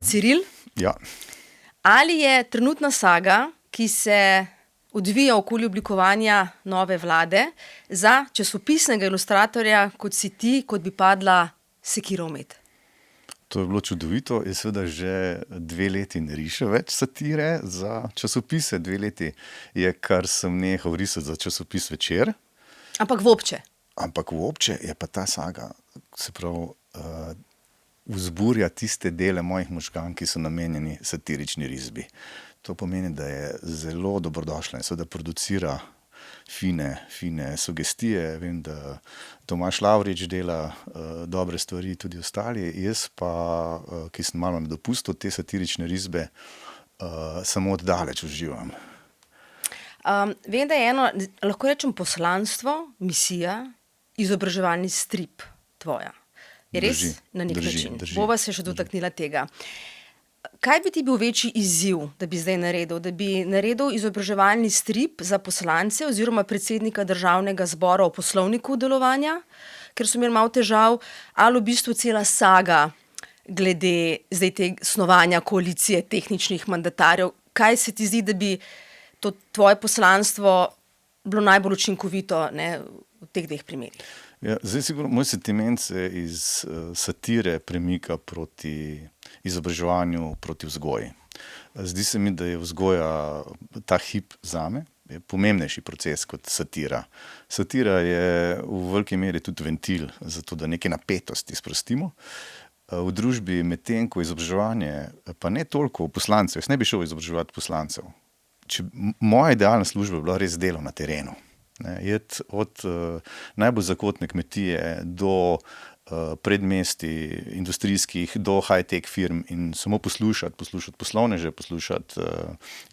Ciril, Ja, ali je trenutna saga, ki se odvija okoli oblikovanja nove vlade, za časopisnega ilustratorja, kot si ti, kot bi padla sekira v med? to je bilo čudovito. Jaz seveda že 2 leti ne rišem več satire za časopise. 2 leti je, kar sem nehal risati za časopis Večer. Ampak vopče. Ampak vopče je pa ta saga, se pravi, vzburja tiste dele mojih možganov, ki so namenjeni satirični risbi. To pomeni, da je zelo dobrodošla in seveda producira fine sugestije. Vem, da Tomaž Lavrič dela dobre stvari, tudi ostali. Jaz pa, ki sem malo na dopustu, te satirične risbe samo oddaleč uživam. Vem, da je eno, lahko rečem, poslanstvo, misija, izobraževalni strip tvoja. Je res? Drži, Na nek drži, način. drži. Bova se še dotaknila tega. Kaj bi ti bil večji izziv, da bi zdaj naredil? Da bi naredil izobraževalni strip za poslance oziroma predsednika Državnega zbora o poslovniku delovanja, ker so imeli malo težav, ali v bistvu cela saga glede zdaj te snovanja koalicije tehničnih mandatarjev? Kaj se ti zdi, da bi to tvoje poslanstvo bilo najbolj učinkovito, ne, v teh 2 primerih? Ja, zdaj sigurno moj sentiment se iz satire premika proti izobraževanju, proti vzgoji. Zdi se mi, da je vzgoja ta hip zame je pomembnejši proces kot satira. Satira je v veliki meri tudi ventil za to, da neke napetosti sprostimo v družbi, medtem ko izobraževanje, pa ne toliko poslancev. Jaz ne bi šel izobraževati poslancev. Moja idealna služba je bila res delo na terenu. Iti od najbolj zakotne kmetije do predmestij industrijskih, do high-tech firm in samo poslušati poslovneže, poslušati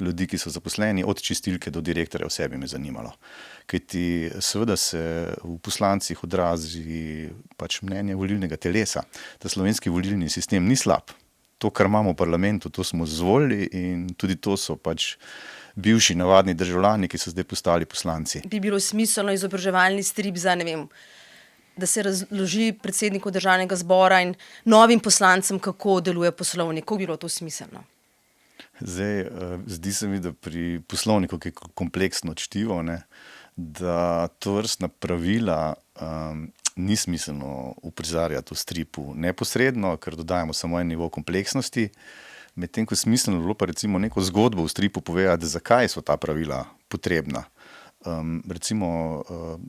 ljudi, ki so zaposleni, od čistilke do direktorja, vse bi me zanimalo. Kajti seveda se v poslancih odrazi pač mnenje volilnega telesa. Ta slovenski volilni sistem ni slab. To, kar imamo v parlamentu, to smo izvolili in tudi to so pač bivši navadni državljani, ki so zdaj postali poslanci. Bi bilo smiselno izobraževalni strip za, ne vem, da se razloži predsedniku Državnega zbora in novim poslancem, kako deluje poslovnik? Kako bi bilo to smiselno? Zdaj, zdi se mi, da pri poslovniku, ki je kompleksno čtivo, ne, da tovrstna pravila ni smiselno uprizarjati v stripu neposredno, ker dodajamo samo en nivo kompleksnosti, medtem ko smiselno bilo pa recimo neko zgodbo v stripu povedati, zakaj so ta pravila potrebna. Recimo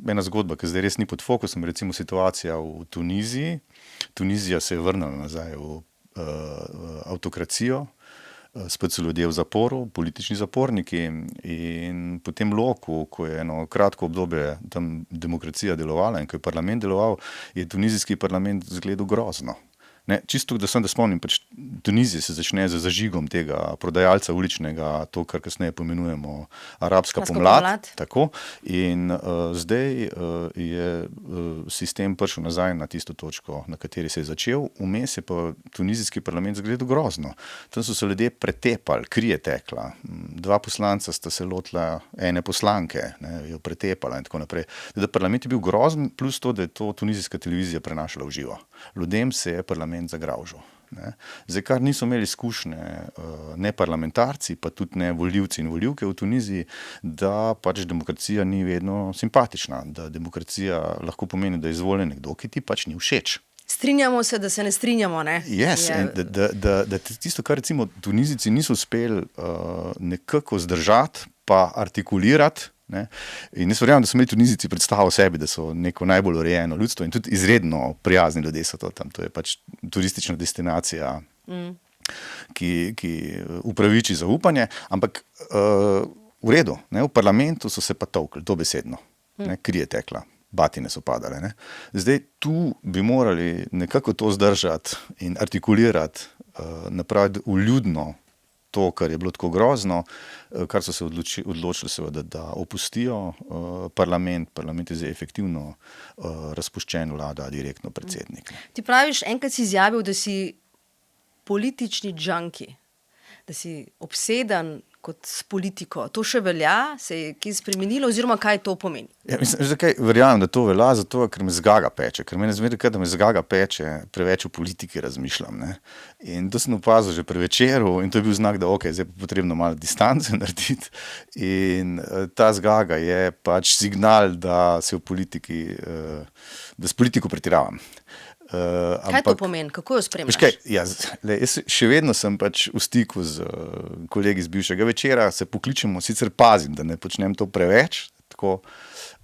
ena zgodba, ki zdaj res ni pod fokusom, recimo situacija v Tuniziji. Tunizija se je vrnila nazaj v avtokracijo, spet so ljudje v zaporu, politični zaporniki, in po tem loku, ko je eno kratko obdobje tam demokracija delovala in ko je parlament deloval, je tunizijski parlament izgledal grozno. Ne, čisto da spomnim, pač Tunizija se začne z zažigom tega prodajalca uličnega, to, kar kasneje pomenujemo arabska pomlad. Tako. In zdaj je sistem prišel nazaj na tisto točko, na kateri se je začel. Vmes je pa tunizijski parlament izgledal grozno. Tam so se ljudje pretepali, kri je tekla. 2 poslanca sta se lotila ene poslanke, ne, jo pretepala in tako naprej. Da parlament je bil grozen, plus to, da je to tunizijska televizija prenašala v živo. Ljudem se je parlament zagraužil. Zdaj, kar niso imeli izkušnje ne parlamentarci, pa tudi ne volivci in volivke v Tuniziji, da pač demokracija ni vedno simpatična, da demokracija lahko pomeni, da je izvoljen nekdo, ki ti pač ni všeč. Strinjamo se, da se ne strinjamo, ne? Yes, da tisto, kar recimo Tunizijci niso uspeli nekako zdržati pa artikulirati, ne? In jaz verjamem, da so imeli Tunizijci predstavo o sebi, da so neko najbolj urejeno ljudstvo in tudi izredno prijazni ljudje so to tam. To je pač turistična destinacija, ki upraviči zaupanje, ampak v redu, ne? V parlamentu so se pa tolkli, dobesedno, ne? Kri je tekla, batine so padale, ne? Zdaj tu bi morali nekako to zdržati in artikulirati, napraviti vljudno to, kar je bilo tako grozno, kar so se odločili seveda, da opustijo parlament. Parlament je zdaj efektivno razpuščen, vlada direktno predsednik. Ti praviš, enkrat si izjavil, da si politični junkie. da si obseden kot s politiko. To še velja? Se je kaj spremenilo oziroma kaj to pomeni? Ja, mislim, zakaj verjamem, da to velja, zato ker me zgaga peče, ker meni zmeraj, da me zgaga peče, preveč o politiki razmišljam. Ne? In to sem opazil že pri večeru in to je bil znak, da ok, zdaj je potrebno malo distance narediti in ta zgaga je pač signal, da se v politiki, da s politiko pretiravam. Kaj to pomeni? Kako jo spremljaš? Jaz še vedno sem pač v stiku z kolegi z bivšega večera, se pokličemo, sicer pazim, da ne počnem to preveč, tako,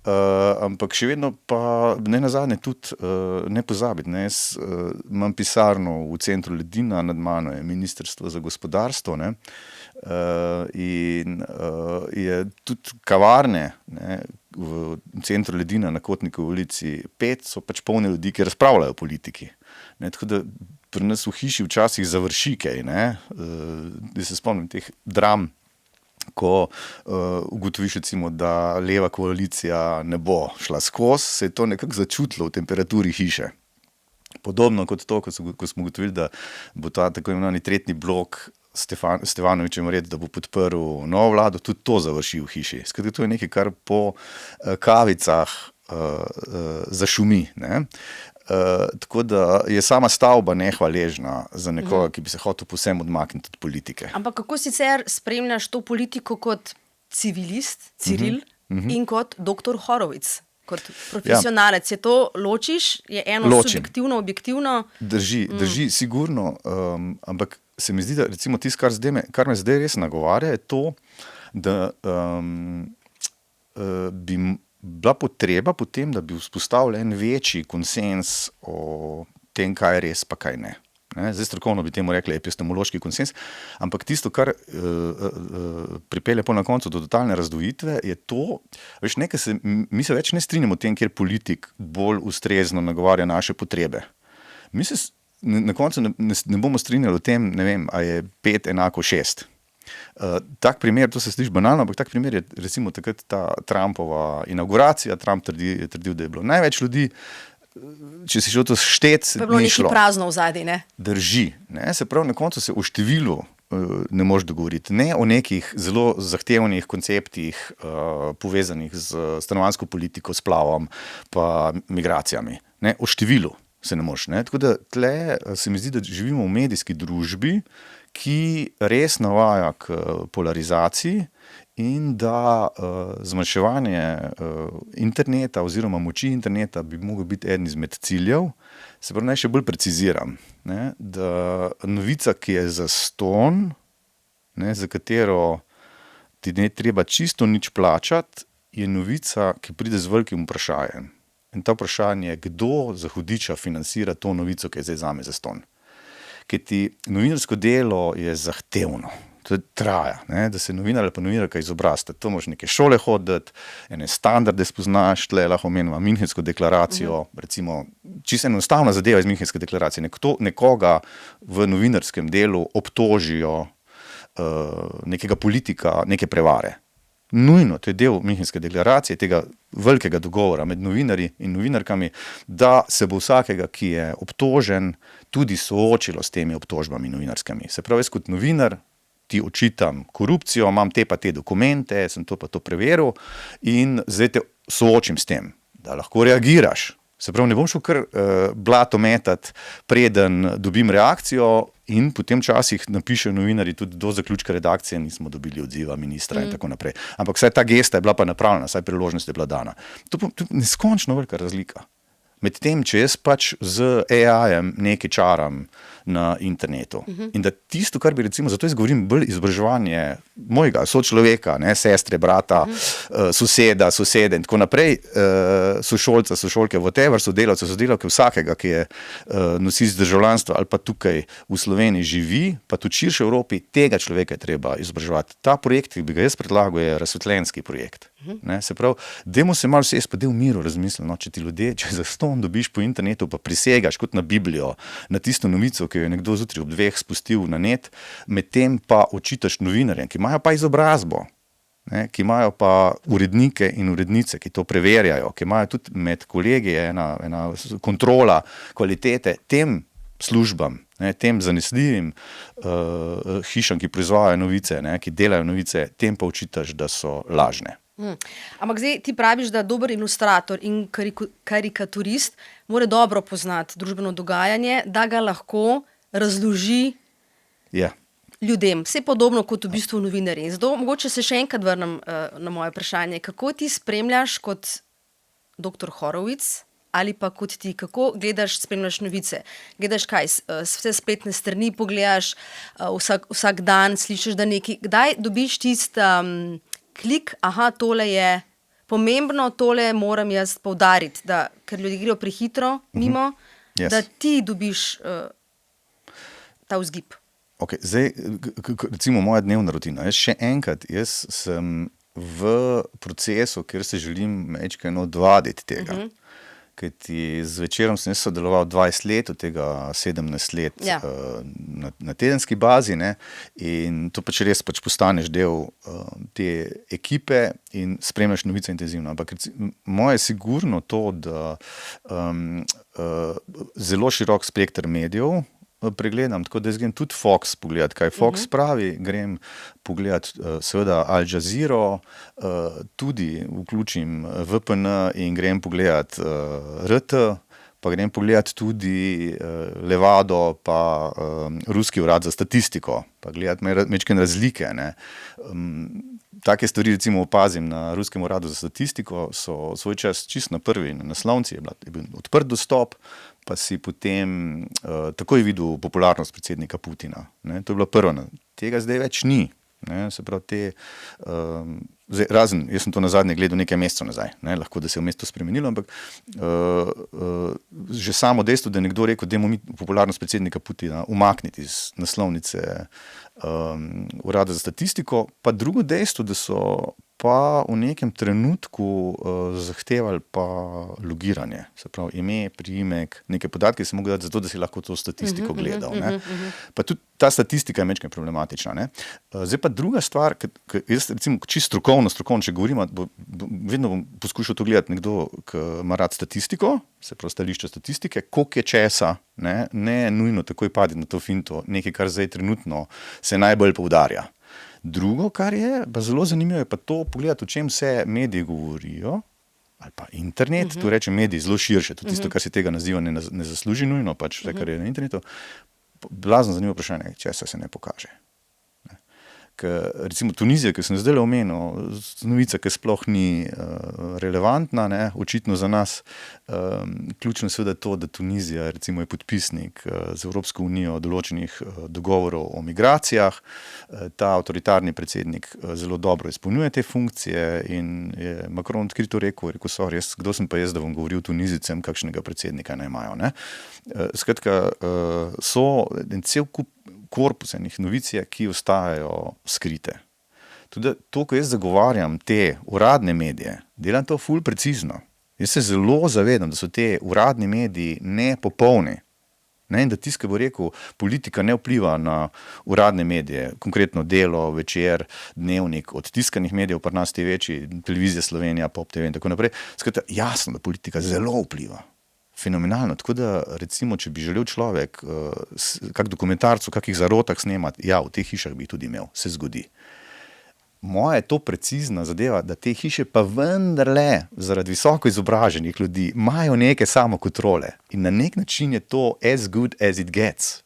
ampak še vedno pa ne nazadnje tudi ne pozabiti. Ne, jaz imam pisarno v centru Ledina, nad mano je Ministrstvo za gospodarstvo, ne, in je tudi kavarne, ne, v centru Ledina na Kotnikovi ulici 5 so pač polne ljudi, ki razpravljajo o politiki. Ne, tako da pri nas v hiši včasih završi kaj, ne, da se spomnim teh dram, ko ugotoviš recimo, da leva koalicija ne bo šla skozi, se je to nekako začutilo v temperaturi hiše. Podobno kot to, ko smo ugotovili, da bo ta tako imenovani tretji blok Stevanovićem reči, da bo podprl novo vlado, tudi to završi v hiši. Skratka, to je nekaj, kar po kavicah zašumi. Ne? Tako da je sama stavba nehvaležna za nekoga, ki bi se hotel povsem odmakniti od politike. Ampak kako sicer spremljaš to politiko kot civilist, Ciril, in kot doktor Horovic? Kot profesionalec, je to ločiš? Je eno subjektivno, objektivno? Drži, sigurno, ampak se mi zdi, da recimo tisto, kar me zdaj res nagovarja, je to, da bi bila potreba potem, da bi vzpostavili en večji konsens o tem, kaj je res pa kaj ne. Zdaj strokovno bi temu rekli epistemološki konsens, ampak tisto, kar pripelje po na koncu do totalne razdvojitve, je to, veš, mi se več ne strinjamo o tem, kjer politik bolj ustrezno nagovarja naše potrebe. Mi se na koncu ne bomo strinjali o tem, ne vem, a je 5 = 6. Tak primer, to se sliši banalno, ampak tak primer je recimo takrat ta Trumpova inauguracija. Trump je trdil, da je bilo največ ljudi, če si šel to šteti, pa je bilo nekaj prazno vzadej, ne? Drži. Ne? Se pravi, na koncu se o številu ne moreš dogovoriti. Ne o nekih zelo zahtevnih konceptih povezanih z stanovanjsko politiko, splavom pa migracijami. Ne? O številu se ne moreš. Ne? Tako da tle se mi zdi, da živimo v medijski družbi, ki res navaja k polarizaciji in da zmanjševanje interneta oziroma moči interneta bi mogel biti eden izmed ciljev. Se pravi, naj še bolj preciziram, ne, da novica, ki je zastonj, ne, za katero ti ne treba čisto nič plačati, je novica, ki pride z velikim vprašanjem. In ta vprašanje je, kdo za hudiča financira to novico, ki je zdaj zame zastonj. Ker ti novinarsko delo je zahtevno. To traja, ne? Da se novinar ali pa novinarka izobrazite. To moraš neke šole hoditi, ene standarde spoznaš, tle lahko omenjava Münchensko deklaracijo, recimo, čisto enostavna zadeva iz Münchenske deklaracije. Nekoga v novinarskem delu obtožijo nekega politika, neke prevare. Nujno, to je del Münchenske deklaracije, tega velikega dogovora med novinarji in novinarkami, da se bo vsakega, ki je obtožen, tudi soočilo s temi obtožbami novinarskimi. Se pravi, jaz kot novinar ti očitam korupcijo, imam te pa te dokumente, sem to pa to preveril in zdaj te soočim s tem, da lahko reagiraš. Se pravi, ne bom šel kar blato metati, preden dobim reakcijo in potem včasih napišejo novinarji tudi do zaključka redakcije, nismo dobili odziva ministra in tako naprej. Ampak vsaj ta gesta je bila pa napravljena, vsaj priložnost je bila dana. To je neskončno velika razlika. Medtem, če jaz pač z AI-jem nekaj čaram na internetu. In da tisto, kar bi recimo, zato jaz govorim bolj izobraževanje mojega sočloveka, ne, sestre, brata, soseda, sosede in tako naprej, sošolca, sošolke, whatever, sodelavke vsakega, ki je nosilec državljanstva ali pa tukaj v Sloveniji živi, pa tudi širše v Evropi, tega človeka je treba izobraževati. Ta projekt, ki bi ga jaz predlagal, je razsvetljenski projekt. Ne, se pravi, dajmo se malo sesti, pa daj v miru razmisliti, no, če ti ljudje, če zastonj dobiš po internetu, pa prisegaš kot na Biblijo, na tisto novico, ki jo je nekdo zjutraj ob 2 spustil na net, medtem pa očitaš novinarjem, ki imajo pa izobrazbo, ne, ki imajo pa urednike in urednice, ki to preverjajo, ki imajo tudi med kolegi ena kontrola kvalitete, tem službam, ne, tem zanesljivim hišam, ki proizvajajo novice, ne, ki delajo novice, tem pa očitaš, da so lažne. Ampak zdaj ti praviš, da dober ilustrator in karikaturist mora dobro poznati družbeno dogajanje, da ga lahko razloži ljudem. Vse podobno kot v bistvu novinarji. Zato mogoče se še enkrat vrnem na moje vprašanje. Kako ti spremljaš kot doktor Horowitz ali pa kot ti, kako spremljaš novice? Gledaš kaj, vse spletne strani pogledaš, vsak dan slišiš, da nekaj, kdaj dobiš klik, aha, tole je pomembno, tole moram jaz poudariti, ker ljudje grejo prehitro mimo, da ti dobiš ta vzgib. Okay, zdaj, recimo moja dnevna rutina. Jaz sem v procesu, kjer se želim majčkeno odvaditi tega. Kajti z Večerom sem sodeloval 20 let, od tega 17 let na tedenski bazi, ne, in to pač res postaneš del te ekipe in spremljaš novice intenzivno. Ampak moje je sigurno to, da zelo širok spekter medijev pregledam, tako da jaz grem tudi Fox pogledati, kaj Fox pravi, grem pogledati seveda Al Jazeero, tudi vključim VPN in grem pogledati RT, pa grem pogledati tudi Levado, pa Ruski urad za statistiko, pa gledati majčkeno razlike, ne. Take stvari recimo opazim na Ruskem uradu za statistiko, so svoj čas čisto na prvi naslovnici, je bil odprt dostop, pa si potem takoj videl popularnost predsednika Putina. Ne? To je bilo prvo. Tega zdaj več ni. Ne? Se pravi, zdaj, razen, jaz sem to nazadnje gledal nekaj mesecev nazaj, ne? Lahko, da se je v mestu spremenilo, ampak že samo dejstvo, da je nekdo rekel, da mi popularnost predsednika Putina umakniti iz naslovnice urada za statistiko, pa drugo dejstvo, da so pa v nekem trenutku zahtevali pa logiranje, se pravi ime, priimek, neke podatke si mogel dati zato, da si lahko to statistiko gledal. Ne? Pa tudi ta statistika je majčkeno problematična. Ne? Zdaj pa druga stvar, jaz recimo čisto strokovno, če govorimo, vedno bom poskušal to gledati nekdo, ki ima rad statistiko, se pravi stališče statistike, koliko je česa, ne nujno takoj paditi na to finto, nekaj, kar zdaj trenutno se najbolj poudarja. Drugo, kar je pa zelo zanimivo, je pa to pogledati, o čem se mediji govorijo, ali pa internet, tu rečem mediji zelo širše, tudi tisto, kar se tega naziva ne zasluži nujno, pač vse, kar je na internetu. Blazno zanimivo vprašanje, česa se ne pokaže. Recimo Tunizija, ki sem zdaj omenil, novica, ki sploh ni relevantna, ne, očitno za nas. Ključno je seveda to, da Tunizija recimo je podpisnik z Evropsko unijo določenih dogovorov o migracijah. Ta avtoritarni predsednik zelo dobro izpolnjuje te funkcije in je Macron odkrito rekel, sorry, kdo sem pa jaz, da bom govoril Tunizicem, kakšnega predsednika naj imajo. Ne. Skratka, so en cel kup korpus enih novic, ki ostajajo skrite. Tudi to, ko jaz zagovarjam te uradne medije, delam to ful precizno. Jaz se zelo zavedam, da so te uradni mediji nepopolni. Ne, in da tisto, ki bo rekel, politika ne vpliva na uradne medije, konkretno Delo, Večer, Dnevnik, od tiskanih medijev, pri nas te večji, Televizija Slovenija, Pop TV in tako naprej. Skratka, jasno, da politika zelo vpliva. Fenomenalno, tako da recimo, če bi želel človek kak dokumentarc v kakih zarotah snemati, v teh hišah bi tudi imel, se zgodi. Moja je to precizna zadeva, da te hiše pa vendarle zaradi visoko izobraženih ljudi imajo neke samokontrole in na nek način je to as good as it gets.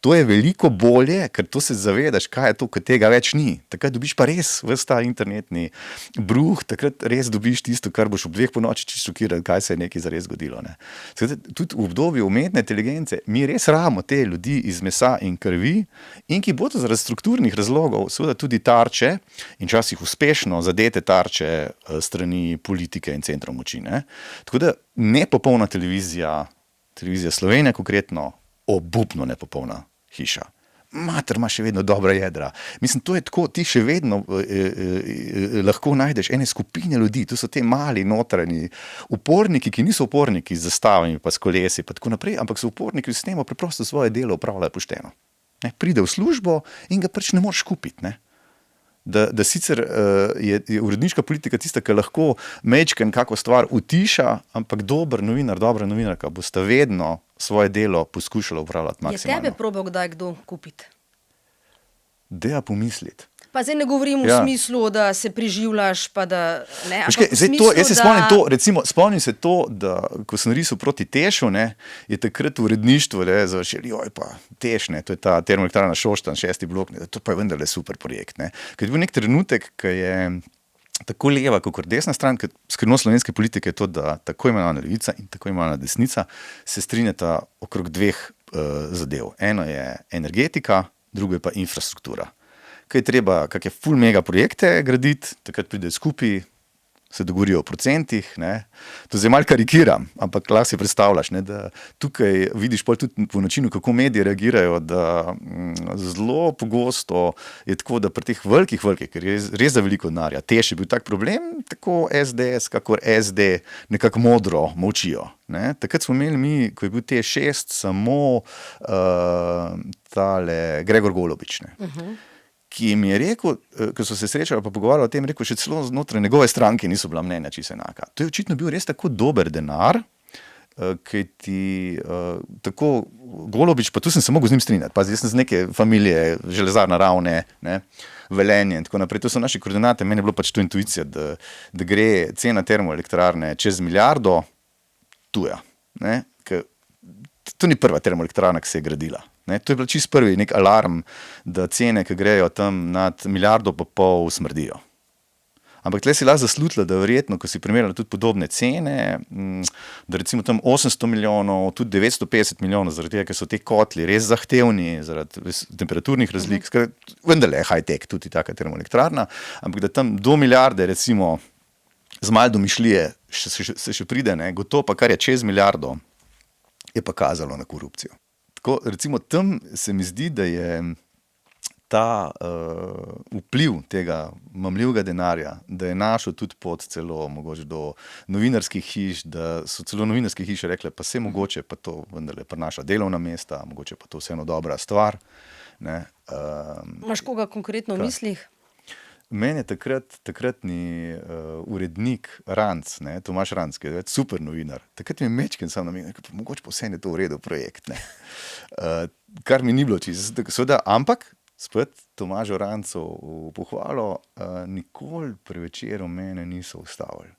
To je veliko bolje, ker to se zavedaš, kaj je to, ko tega več ni. Takrat dobiš pa res ves ta internetni bruh, takrat res dobiš tisto, kar boš ob 2 ponoči čisto šokiran, kaj se je nekaj zares zgodilo. Ne. Tudi v obdobju umetne inteligence mi res rabimo te ljudi iz mesa in krvi in ki bodo zaradi strukturnih razlogov seveda tudi tarče in včasih uspešno zadete tarče strani politike in centrov moči. Ne. Tako da nepopolna televizija Slovenija konkretno, obupno nepopolna hiša. Mater ima še vedno dobra jedra. Mislim, to je tako, ti še vedno lahko najdeš ene skupine ljudi, to so te mali notranji uporniki, ki niso uporniki z zastavami pa s kolesi pa tako naprej, ampak so uporniki v sistemu, preprosto svoje delo opravljajo pošteno. Ne, pride v službo in ga pač ne moreš kupiti. Ne. da sicer je uredniška politika tista, ki lahko mečken kako stvar utiša, ampak dober novinar, dobra novinarka bosta vedno svoje delo poskušala upravljati Je maksimalno. tebe probal kdaj kdo kupiti? Deja pomisliti. Pa zdaj ne govorim v Ja. smislu, da se preživljaš, pa da ne, Veš ampak kaj, v zdaj smislu, jaz se spomnim to, recimo, spomnim se to, da ko sem risal proti Tešu, ne, je takrat v uredništvu završili, joj pa Teš, ne, to je ta termoelektrarna Šoštanj, 6. blok, ne, to pa je vendarle super projekt. Ne. Ker je bil nek trenutek, ki je tako leva, kot desna stran, ker skrivnost slovenske politike je to, da tako imenovana levica in tako imenovana desnica se strinjata okrog dveh zadev. Eno je energetika, drugo je pa infrastruktura. Kaj je treba, kakšne ful mega projekte graditi, takrat pride skupaj, se dogovorijo o procentih. Ne. To zdaj malo karikiram, ampak lahko si predstavljaš, ne, da tukaj vidiš pol tudi po načinu, kako mediji reagirajo, da zelo pogosto je tako, da pri teh velikih, ker je res za veliko denarja, Teš je bil tak problem, tako SDS, kakor SD nekako modro molčijo. Ne. Takrat smo imeli mi, ko je bil T6, samo tale Gregor Golobič. Ki mi je rekel, ko so se srečali pa pogovarjali o tem, rekel, še celo znotraj njegove stranke niso bila mnenja čisto enaka. To je očitno bil res tako dober denar, kaj ti tako Golobič, pa tu sem se mogel z njim strinjati, pazi, jaz sem z neke familije, železar naravne, ne, Velenje in tako naprej, to so naši koordinate, meni je bilo pač to intuicija, da gre cena termoelektrarne čez milijardo tuja, ne, to ni prva termoelektrarna, ki se je gradila. Ne, to je bil čisto prvi nek alarm, da cene, ki grejo tam nad 1,5 milijarde, smrdijo. Ampak tle si lahko zaslutila, da verjetno, ko si primerjala tudi podobne cene, da recimo tam 800 milijonov, tudi 950 milijonov, zaradi tega, ker so te kotli res zahtevni, zaradi temperaturnih razlik, vendarle je high-tech tudi taka termoelektrarna, ampak da tam do milijarde, recimo, z malo domišljije se še pride, ne, gotovo pa kar je čez milijardo, je pa kazalo na korupcijo. Tako, recimo tam se mi zdi, da je ta vpliv tega mamljivega denarja, da je našel tudi pot celo mogoče do novinarskih hiš, da so celo novinarske hiše rekle, pa se mogoče pa to vendarle prinaša delovna mesta, mogoče pa to vseeno dobra stvar. Ne. Imaš koga konkretno v mislih? Meni je takratni urednik Ranc, ne, Tomaž Ranc, ki je super novinar, takrat mi je mečken sam namenil, mogoče pa vseeno je to v redu projekt. Ne. Kar mi ni bilo čisto, seveda, ampak spet Tomažu Rancu v pohvalo, nikoli pri večeru mene niso ustavili.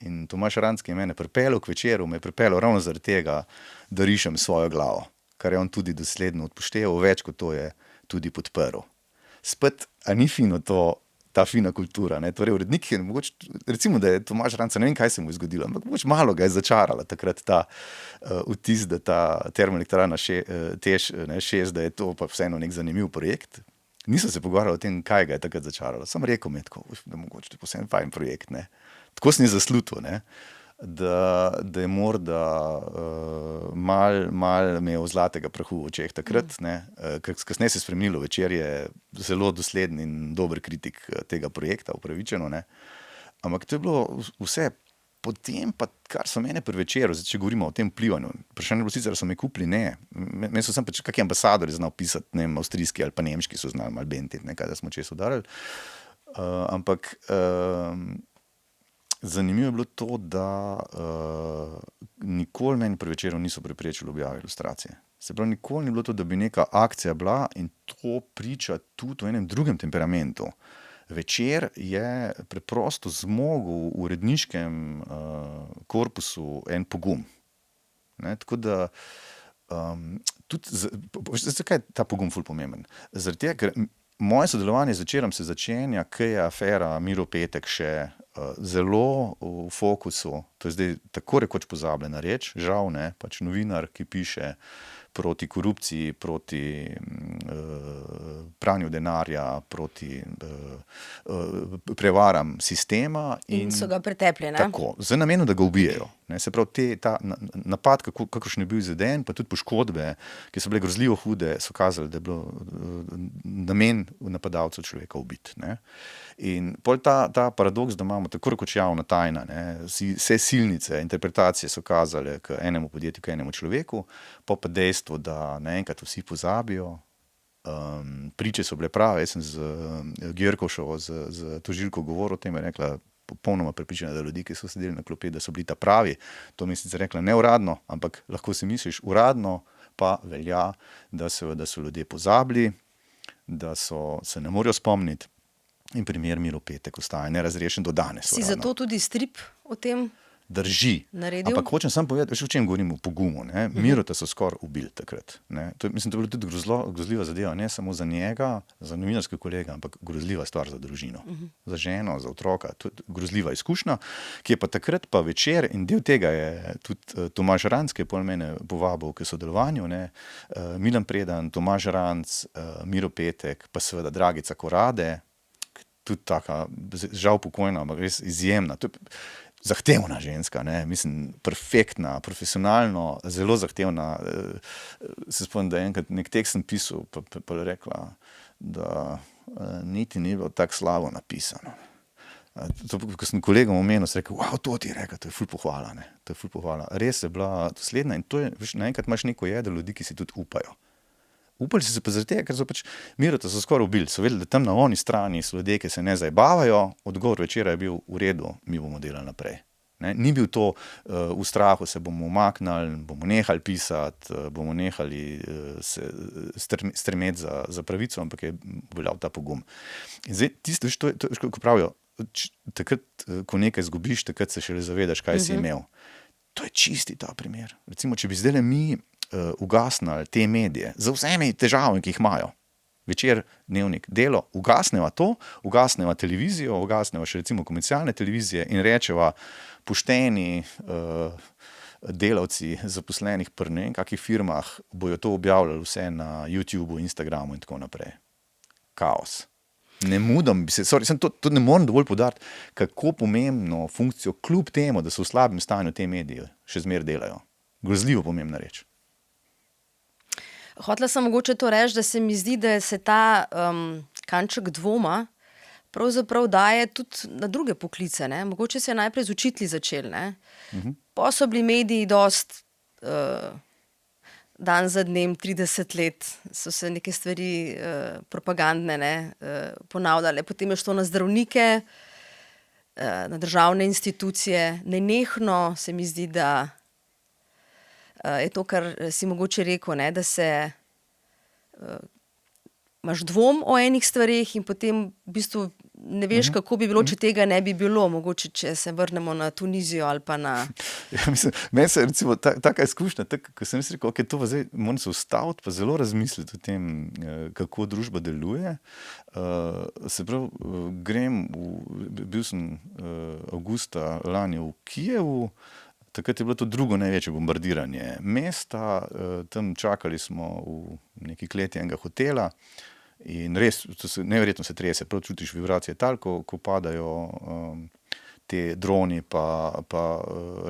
In Tomaž Ranc, ki je mene pripeljal k večeru, me je pripeljal ravno zaradi tega, da rišem svojo glavo, kar je on tudi dosledno upošteval, več kot to je tudi podprl. Spet, a ni fino to, ta fina kultura, ne, torej urednik je mogoče, recimo, da je Tomaž Ranca, ne vem, kaj se mu je zgodilo, ampak mogoče malo ga je začarala takrat ta vtis, da ta termoelektrarna Teš 6, da je to pa vseeno nek zanimiv projekt. Niso se pogovarjali o tem, kaj ga je takrat začaralo, sem rekel mi tako, da mogoče to je posebno fajn projekt, ne. Tako sem je zaslutil, ne, da je morda mal imel zlatega prahu v očeh takrat, ne, kasneje se je spremenilo, Večer je zelo dosleden in dober kritik tega projekta, upravičeno, ne, ampak to je bilo vse. Potem pa, kar so mene pri Večeru, zdaj, če govorimo o tem vplivanju, vprašanje je bilo sicer, da so me kupili, ne, meni so sem pač kakšni ambasadori znal pisati, ne vem, avstrijski ali pa nemški so znali malo bentiti, nekaj, da smo čez udarili, ampak zanimivo je bilo to, da nikoli meni pri Večeru niso preprečili objave ilustracije. Se pravi, nikoli ni bilo to, da bi neka akcija bila in to priča tudi o enem drugem temperamentu. Večer je preprosto zmogel v uredniškem korpusu en pogum. Ne, tako da tudi, zakaj je ta pogum ful pomemben? Zaradi tega, ker moje sodelovanje z Večerom se začenja, ko je afera Miro Petek še zelo v fokusu, to je zdaj tako rekoč pozabljena reč, žal ne, pač novinar, ki piše proti korupciji, proti pranju denarja, proti prevaram sistema. In so ga pretepljene. Tako, z namenom, da ga ubijejo. Ne, se pravi, ta napad, kakršen je bil izveden, pa tudi poškodbe, ki so bile grozljivo hude, so kazali, da je bilo namen napadalcev človeka ubiti. Ne. In pol ta paradoks, da imamo tako rekoč javna tajna, ne, vse silnice, interpretacije so kazale k enemu podjetju, k enemu človeku, pa dejstvo, da naenkrat vsi pozabijo, priče so bile prave. Jaz sem z Gjörkošovo, z tožilko govoril o tem, je rekla, popolnoma prepričana, da ljudi, ki so sedeli na klopi, da so bili ta pravi. To mi sicer rekla neuradno, ampak lahko si misliš, uradno pa velja, da seveda so ljudje pozabili, da se ne morejo spomniti in primer Miro Petek ostaja nerazrešen do danes. Si zato tudi strip o tem drži. naredil? Ampak hočem samo povedati, veš, o čem govorim, o pogumu. Ne? Mirota so skoraj ubili takrat. Ne? Mislim, to je bila tudi grozljiva zadeva, ne samo za njega, za novinarske kolega, ampak grozljiva stvar za družino. Za ženo, za otroka. To je grozljiva izkušnja, ki je pa takrat pa večer, in del tega je tudi Tomaž Ranc, ki je pol mene povabil k sodelovanju, ne? Milan Predan, Tomaž Ranc, Miro Petek, pa seveda Dragica Korade, tudi taka, žal pokojna, ampak res izjemna. To je zahtevna ženska, ne? Mislim, perfektna, profesionalno, zelo zahtevna. Se spomnim, da enkrat nek tekst sem pisal, pa je rekla, da niti ni bilo tako slabo napisano. To, ko sem kolegom omenil, sem rekel, wow, to ti je rekel, to je ful pohvala, ne? To je ful pohvala. Res je bila dosledna in to je, veš, naenkrat imaš neko jedro ljudi, ki si tudi upajo. Upali so se pa zaradi tega, ker so pač Mirota so skoraj ubili. So vedeli, da tam na oni strani so ljudje, ki se ne zabavajo, odgovor večera je bil v redu, mi bomo delali naprej. Ne? Ni bil to v strahu, se bomo umaknili, bomo nehali pisati, bomo nehali se stremeti za pravico, ampak je veljal ta pogum. In zdaj, tisto, ko pravijo, takrat, ko nekaj izgubiš, takrat se šele zavedaš, kaj si imel. To je čisti ta primer. Recimo, če bi zdaj mi ugasnili te medije, z vsemi težavami, ki jih imajo. Večer, Dnevnik, Delo, ugasneva to, ugasneva televizijo, ugasneva še recimo komercialne televizije in rečeva pošteni delavci zaposlenih pri ne vem kakih firmah bojo to objavljali vse na YouTubeu, Instagramu in tako naprej. Kaos. Ne mudam bi se, to ne morem dovolj poudariti, kako pomembno funkcijo, kljub temu, da so v slabem stanju te medije, še zmeraj delajo. Grozljivo pomembna reč. Hotela sem mogoče to reči, da se mi zdi, da se ta kanček dvoma pravzaprav daje tudi na druge poklice. Ne? Mogoče se je najprej z učitelji začel. Pa so bili mediji dost dan za dnem, 30 let, so se neke stvari propagandne ponavljale. Potem je šlo na zdravnike, na državne institucije. Nenehno se mi zdi, da je to, kar si mogoče rekel, ne, da se imaš dvom o enih stvareh in potem v bistvu ne veš, kako bi bilo, če tega ne bi bilo. Mogoče, če se vrnemo na Tunizijo ali pa na... Ja, mislim, meni se recimo taka izkušnja, ko sem rekel, ok, to pa zdaj moram se ustaviti, pa zelo razmisliti o tem, kako družba deluje. Se pravi, bil sem avgusta lani v Kijevu. Takrat je bilo to drugo največje bombardiranje mesta, tam čakali smo v neki kleti enega hotela in res, neverjetno se trese, prav čutiš vibracije tal, ko padajo te droni pa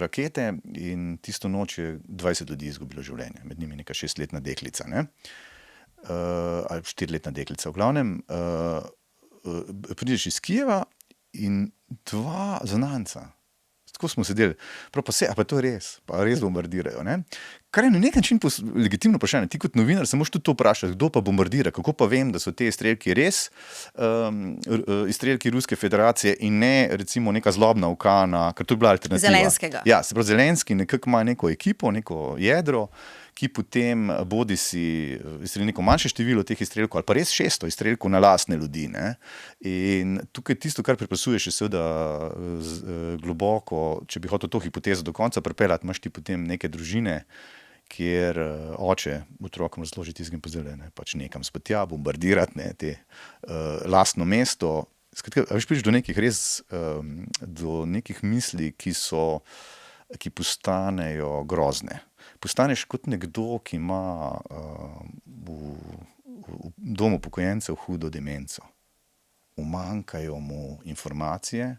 rakete in tisto noč je 20 ljudi izgubilo življenje, med njimi neka 6-letna deklica, ne? Ali 4-letna deklica, v glavnem. Prideš iz Kijeva in 2 znanca. Tako smo sedeli, prav pa se, a pa to je res, pa res bombardirajo, ne? Kar je na nek način legitimno vprašanje. Ti kot novinar se moraš tudi to vprašati, kdo pa bombardira, kako pa vem, da so te izstrelki res izstrelki Ruske federacije in ne recimo neka zlobna ukana, ker to je bila alternativa. Zelenskega. Ja, se pravi, Zelenski nekako ima neko ekipo, neko jedro, ki potem bodisi izstreli neko manjše število teh izstrelkov ali pa res 600 izstrelkov na lastne ljudi, ne? In tukaj tisto, kar preprasuješ, je seveda globoko, če bi hotel to hipotezo do konca pripeljati, imaš ti potem neke družine, kjer oče otrokom razloži tiskim pozele, pač nekam spotja, bombardirati, ne, te lastno mesto. Skratka, veš, prideš do nekih res, do nekih misli, ki postanejo grozne. Postaneš kot nekdo, ki ima v domu upokojencev hudo demenco. Umanjkajo mu informacije.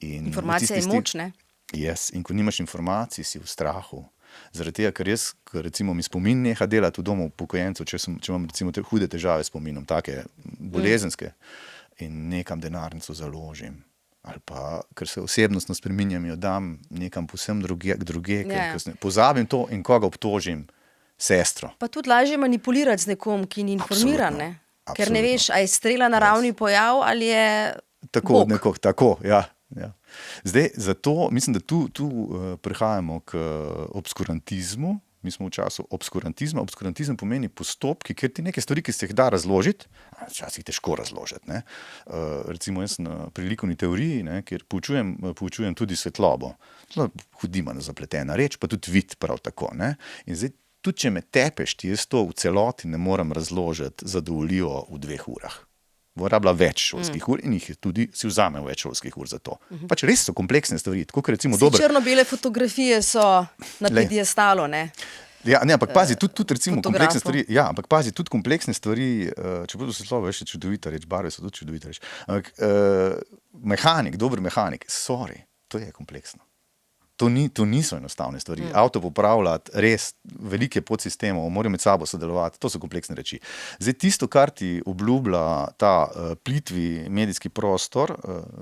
Informacija je moč, ne? Yes, in ko nimaš informacij, si v strahu. Zaradi tega, ker jaz, recimo, mi spomin neha delati v domu upokojencev, če imam recimo te hude težave s spominom, take bolezenske, in nekam denarnico založim. Ali pa, ker se osebnostno spreminjam, jo dam nekam povsem druge, ker pozabim to in koga obtožim, sestro. Pa tudi lažje manipulirati z nekom, ki ni informiran, ne? Ker ne Absolutno. veš, a je strela naravni pojav ali je Tako, Bog. tako, ja. Zdaj, zato mislim, da tu prihajamo k obskurantizmu. Mi smo v času obskurantizma. Obskurantizem pomeni postopki, kjer ti neke stvari, ki se jih da razložiti, včasih težko razložiti. Ne? Recimo jaz pri likovni teoriji, ne, kjer poučujem tudi svetlobo. Hudima zapletena reč, pa tudi vid prav tako. Ne? In zdaj, tudi če me tepeš, ti jaz to v celoti ne morem razložiti zadovoljivo v 2 urah. Bo rabila več šolskih ur in jih tudi si vzamem več šolskih ur za to. Pač res so kompleksne stvari. Tako, recimo, črno-bele fotografije so na piedestalu, ne? Ja, ne, ampak pazi, tudi recimo kompleksne fotografov. stvari, ja, ampak pazi, tudi kompleksne stvari, čeprav svetloba je še čudovita reč, barve so tudi čudovita reč, ampak mehanik, dober mehanik, sorry, to je kompleksno. To niso enostavne stvari. Avto popravljati, res velike podsistemov, morajo med sabo sodelovati, to so kompleksne reči. Zdaj, tisto, kar ti obljublja ta plitvi medijski prostor,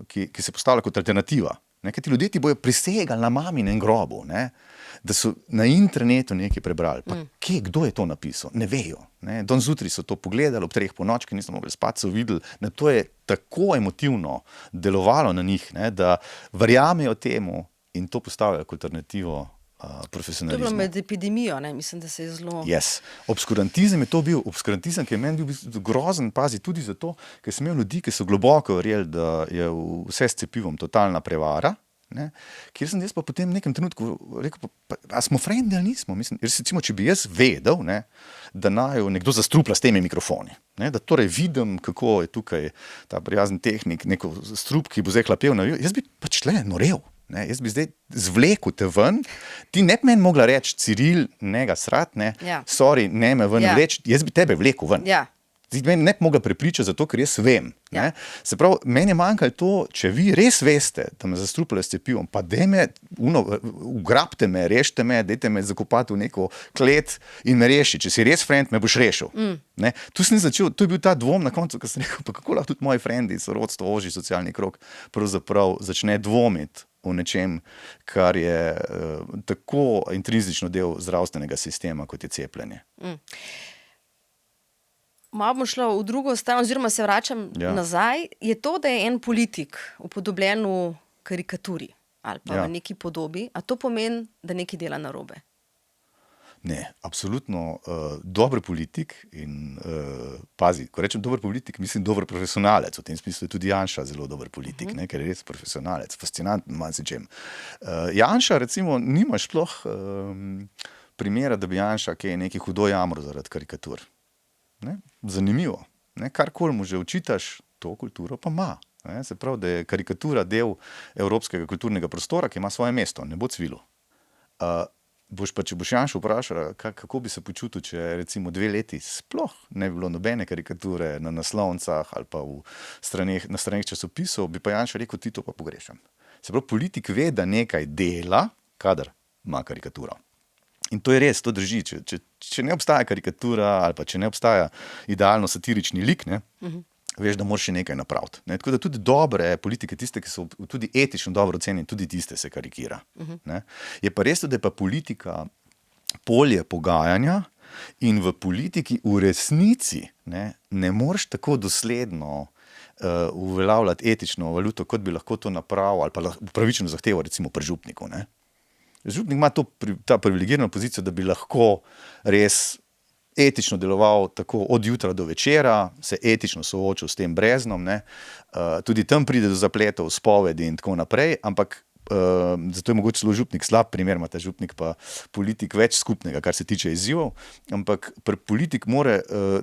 ki se postavlja kot alternativa, ne, ker ti ljudje ti bojo prisegali na maminem grobu, ne, da so na internetu nekaj prebrali. Pa kdo je to napisal? Ne vejo. Ne. Danes zjutraj so to pogledali, ob 3 ponoči, ki niso mogli spati, so videli, da to je tako emotivno delovalo na njih, ne, da verjamejo temu, in to postavljajo kot alternativo To je profesionalizmu. bilo med epidemijo, ne? Mislim, da se je zelo... Yes. Obskurantizem je to bil. Obskurantizem, ki je meni bil v bistvu grozen, pazi, tudi zato, ker sem imel ljudi, ki so globoko verjeli, da je vse s cepivom totalna prevara, ne? Kjer sem jaz pa potem v nekem trenutku rekel, a smo frendi ali nismo? Mislim, recimo, če bi jaz vedel, ne, da naju nekdo zastrupla s temi mikrofoni, ne, da torej vidim, kako je tukaj ta prijazen tehnik, neko strup, ki bo zdaj hlapel na jaz bi pač norel. Ne, jaz bi zdaj zvlekel te ven, ti ne bi meni mogla reči, Ciril, ne ga srat, ne, Ja. sorry, ne me ven vleč, jaz bi tebe vlekel ven. Ja. Zdaj, meni ne bi mogla prepričati zato, ker jaz vem. Ja. Ne. Se pravi, meni je manjkalo to, če vi res veste, da me zastrupljate s cepivom, pa daj me, ugrabte me, rešite me, dajte me zakopati v neko klet in me reši. Če si res friend, me boš rešil. Ne. Tu sem začel, to je bil ta dvom na koncu, ko sem rekel, pa kako lahko tudi moji frendi, sorodstvo, ožji socialni krog, pravzaprav začne dvomiti o nečem, kar je tako intrinzično del zdravstvenega sistema, kot je cepljenje. Malo bom šla v drugo stran, oziroma se vračam nazaj. Je to, da je en politik upodobljen v karikaturi ali pa v neki podobi, a to pomeni, da nekaj dela narobe? Ne, absolutno dober politik in pazi, ko rečem dober politik, mislim dober profesionalec, v tem smislu je tudi Janša zelo dober politik, ne, ker je res profesionalec, fascinanten marsičem. Janša recimo nima sploh primera, da bi Janša kaj nekaj hudo jamro zaradi karikatur. Ne? Zanimivo. Ne? Karkoli mu že očitaš, to kulturo pa ima. Ne? Se pravi, da je karikatura del evropskega kulturnega prostora, ki ima svoje mesto, ne bo cvilu. Če boš Janša vprašala, kako bi se počutil, če recimo 2 leti sploh ne bi bilo nobene karikature na naslovnicah ali pa na straneh časopisov, bi pa Janša rekel, ti to pa pogrešam. Se pravi, politik ve, da nekaj dela, kadar ima karikaturo. In to je res, to drži. Če ne obstaja karikatura ali pa če ne obstaja idealno satirični lik, ne, veš, da moraš še nekaj napraviti. Ne. Tako da tudi dobre politike, tiste, ki so tudi etično dobro ocenjeni, tudi tiste se karikira. Ne. Je pa res, da je pa politika polje pogajanja in v politiki v resnici ne moreš tako dosledno uveljavljati etično valuto, kot bi lahko to napravil ali pa upravičeno zahtevo recimo pri župniku. Ne. Župnik ima ta privilegirano pozicijo, da bi lahko res etično deloval tako od jutra do večera, se etično soočil s tem breznom, ne. Tudi tam pride do zapletov, spovedi in tako naprej, ampak zato je mogoče celo župnik slab primer, ima ta župnik pa politik več skupnega, kar se tiče izzivov, ampak politik more,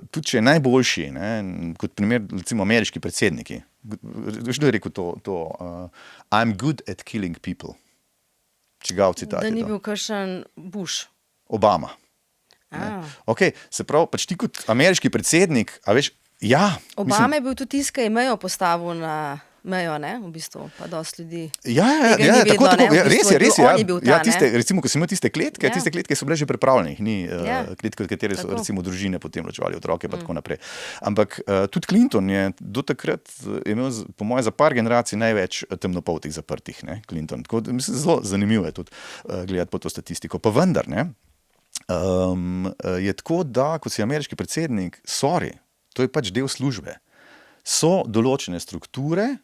tudi če je najboljši, ne, kot primer recimo ameriški predsedniki, kdo je rekel to I'm good at killing people. Čigav citat je to? Da ni bil kakšen Bush. Obama. Ok, se pravi, pač ti kot ameriški predsednik, a veš, ja. Obama je bil tudi tisti, ki je mejo postavil na mejo, ne, v bistvu, pa dosti ljudi. Ja, tako, res je, recimo, ko sem imel tiste kletke so bile že pripravljene, ni kletke, od katere so recimo družine potem ločevali otroke, pa tako naprej. Ampak tudi Clinton je do takrat imel, po moje, za par generacij največ temnopoltih zaprtih, ne, Clinton. Tako, mislim, zelo zanimivo je tudi gledati po to statistiko. Pa vendar, ne, je tako, da kot si ameriški predsednik, to je pač del službe. So določene strukture,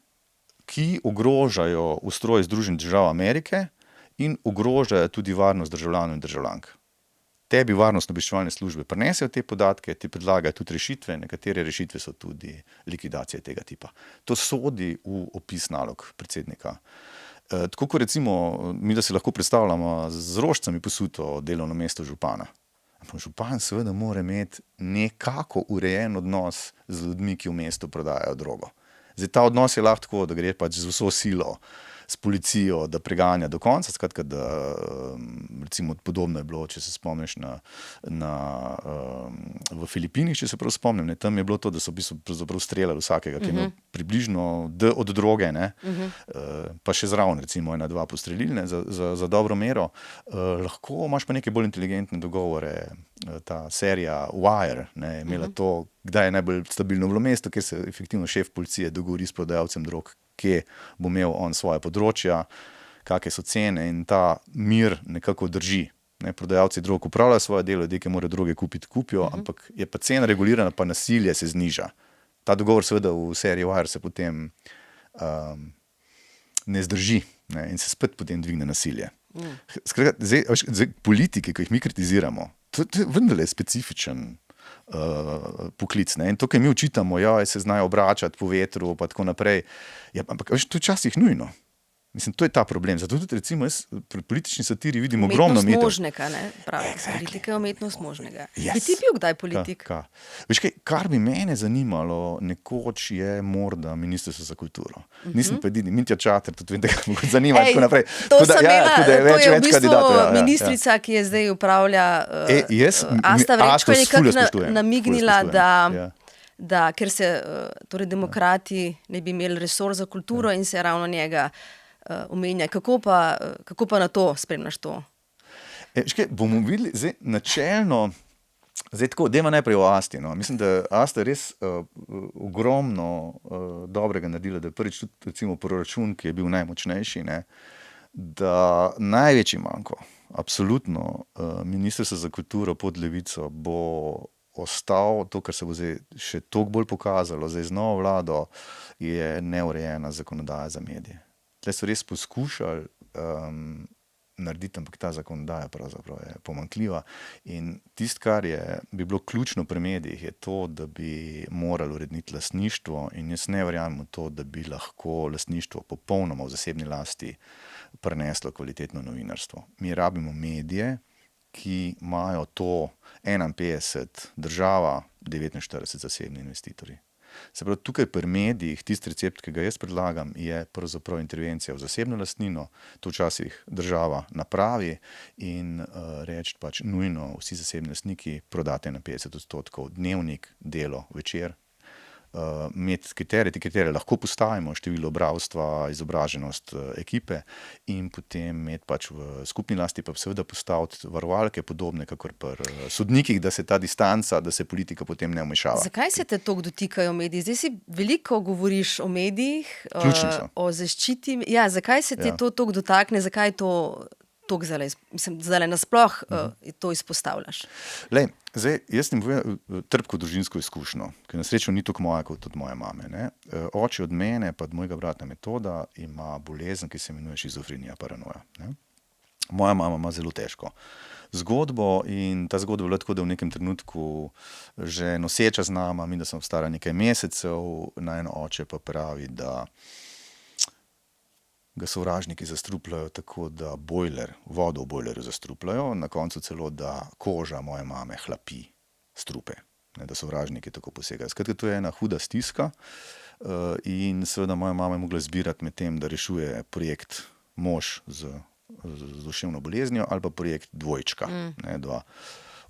ki ogrožajo ustroj Združenih držav Amerike in ogrožajo tudi varnost državljanov in državljank. Tebi varnostno-obveščevalne službe prinesejo te podatke, ti predlagajo tudi rešitve, nekatere rešitve so tudi likvidacije tega tipa. To sodi v opis nalog predsednika. Tako kot recimo, mi da si lahko predstavljamo z rožcami posuto delovno mesto župana. Župan seveda mora imeti nekako urejen odnos z ljudmi, ki v mestu prodajajo drogo. Zdaj, ta odnos je lahko tako, da gre pač z vso silo s policijo, da preganja do konca, skratka, da recimo podobno je bilo, če se spomniš v Filipinih, če se prav spomnim, ne, tam je bilo to, da so v bistvu pravzaprav streljali vsakega, ki je imel približno od droge, ne, pa še zraven recimo 1-2 postrelili za dobro mero. Lahko imaš pa neke bolj inteligentne dogovore, ta serija Wire, ne, je imela to, kdaj je najbolj stabilno bilo mesto, kjer se efektivno šef policije dogovori s prodajalcem drog, kje bo imel on svoje področja, kakšne so cene in ta mir nekako drži. Ne, prodajalci drog upravljajo svoje delo, ljudje, ki morajo droge kupiti, kupijo, ampak je pa cena regulirana, pa nasilje se zniža. Ta dogovor seveda v seriji Wire se potem ne zdrži, ne, in se spet potem dvigne nasilje. Skratka, zdaj politike, ki jih mi kritiziramo, to je vendarle specifičen poklic. Ne? In to, kar mi očitamo, se znajo obračati po vetru pa tako naprej, ampak to je včasih nujno. Mislim, to je ta problem. Zato tudi recimo jaz pri politični satiri vidim ogromno mitov. Umetnost možnega, ne? Pravi, politika je umetnost možnega. Bi ti bil kdaj politik? Veš kaj, kar bi mene zanimalo nekoč je morda Ministrstvo za kulturo. Nisem pa edini, Mintja Čater, tudi vem, da ga mogoče zanima, tako naprej. To sem imela, to je v bistvu kandidatov, ministrica, ki je zdaj upravlja Asta Vrečko je nekako namignila, da ker se torej demokrati ne bi imeli resor za kulturo in se ravno njega omenja. Kako pa na to spremljaš to? Bomo videli, zdaj načelno, zdaj tako, dajmo najprej o Asti. No. Mislim, da Asta je res ogromno dobrega naredila, da je prvič tudi recimo proračun, ki je bil najmočnejši, ne, da največji manko, absolutno, Ministrstvo za kulturo pod Levico bo ostal, to, kar se bo zdaj še toliko bolj pokazalo, zdaj z novo vlado, je neurejena zakonodaja za medije. Tle so res poskušali narediti, ampak ta zakonodaja pravzaprav je pomanjkljiva. In tisto, kar bi bilo ključno pri medijih, je to, da bi morali urediti lastništvo, in jaz ne verjamem v to, da bi lahko lastništvo popolnoma v zasebni lasti prineslo kvalitetno novinarstvo. Mi rabimo medije, ki imajo to 51 država, 49 zasebni investitorji. Se pravi, tukaj pri medijih, tisti recept, ki ga jaz predlagam, je pravzaprav intervencija v zasebno lastnino, to včasih država napravi in reči pač nujno vsi zasebni lastniki prodate na 50% Dnevnik, Delo, Večer. Imeti kriterije, ti kriterije lahko postavimo, število bralstva, izobraženost ekipe in potem imeti pač v skupni lasti pa seveda postaviti varovalke podobne, kakor pri sodnikih, da se ta distanca, da se politika potem ne vmešava. Zakaj se te toliko dotikajo mediji? Zdaj si veliko govoriš o medijih, o zaščiti. Ja, zakaj se te to toliko dotakne, zakaj to toliko zdaj nasploh to izpostavljaš? Lej, zdaj, jaz sem povedal trpko družinsko izkušnjo, ki na srečo ni toliko moja kot od moje mame. Ne? Oče od mene pa od mojega brata Metoda ima bolezen, ki se imenuje šizofrenija, paranoja. Ne? Moja mama ima zelo težko zgodbo in ta zgodba je bila tako, da v nekem trenutku že noseča z nama, mi da sem stara nekaj mesecev, najin oče pa pravi, da ga sovražniki zastrupljajo tako, da vodo v bojlerju zastrupljajo, na koncu celo, da koža moje mame hlapi strupe, ne, da sovražniki tako posegajo. Skratka, to je ena huda stiska in seveda moja mama je mogla zbirati med tem, da rešuje projekt mož z duševno boleznijo ali pa projekt dvojčka, ne, 2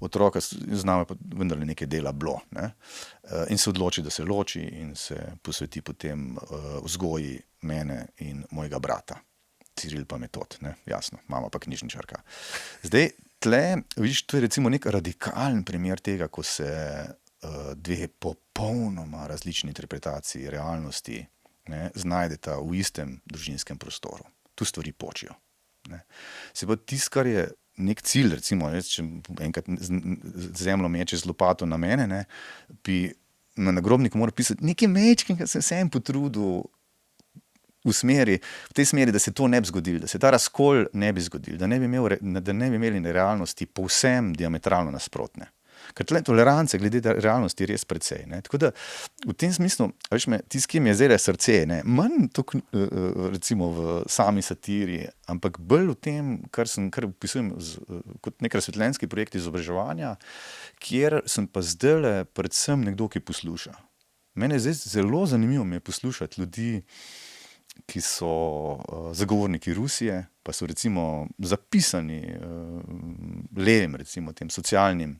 otroka, z nami pa vendarle nekaj dela bilo. Ne? In se odloči, da se loči in se posveti potem vzgoji mene in mojega brata. Ciril pa Metod, ne? Jasno, mama pa knjižničarka. Zdaj, tle, vidiš, to je recimo nek radikalen primer tega, ko se dve popolnoma različni interpretaciji realnosti, ne, znajdeta v istem družinskem prostoru. Tu stvari počijo. Ne. Se pa tisto, kar je nek cilj, recimo, če enkrat zemljo meče z lopato na mene, ne, na nagrobniku mora pisati nekaj mečkin, ki se vsem potrudil v tej smeri, da se to ne bi zgodilo, da se ta razkol ne bi zgodil, da ne bi imeli realnosti povsem diametralno nasprotne. Ker tolerance glede realnosti je res precej. Ne. Tako da v tem smislu, tisti, ki mi je zdaj srce, ne, manj to, recimo v sami satiri, ampak bolj v tem, kar opisujem kot nek razsvetljenski projekt izobraževanja, kjer sem pa zdajle predvsem nekdo, ki posluša. Mene je zdaj zelo zanimivo mi je poslušati ljudi, ki so zagovorniki Rusije, pa so recimo zapisani levim, recimo tem socialnim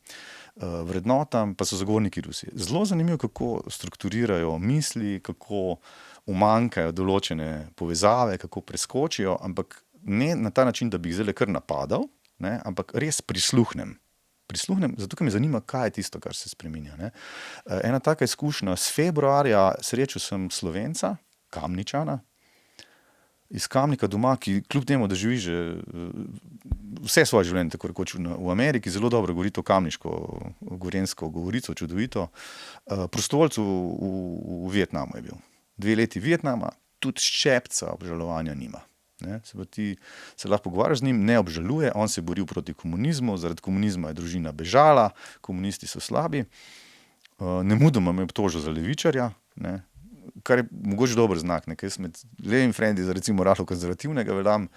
vrednotam, pa so zagovorniki Rusije. Zelo zanimivo, kako strukturirajo misli, kako umanjkajo določene povezave, kako preskočijo, ampak ne na ta način, da bi jih zdaj kar napadal, ne, ampak res prisluhnem, zato ker me zanima, kaj je tisto, kar se spreminja. Ne. Ena taka izkušnja z februarja, srečal sem Slovenca, Kamničana, iz Kamnika doma, ki kljub temu, da živi že vse svoje življenje, tako rekoč v Ameriki, zelo dobro govori to kamniško, gorenjsko govorico, čudovito. Prostovoljcu v Vietnamu je bil. 2 leti Vietnama, tudi ščepca obžalovanja nima. Ne? Ti se lahko pogovarjaš z njim, ne obžaluje, on se je boril proti komunizmu, zaradi komunizma je družina bežala, komunisti so slabi. Nemudoma me je obtožil za levičarja, ne? Kar je mogoče dober znak, ne? Ker jaz med levim frendi za recimo rahlo konzervativnega veljam,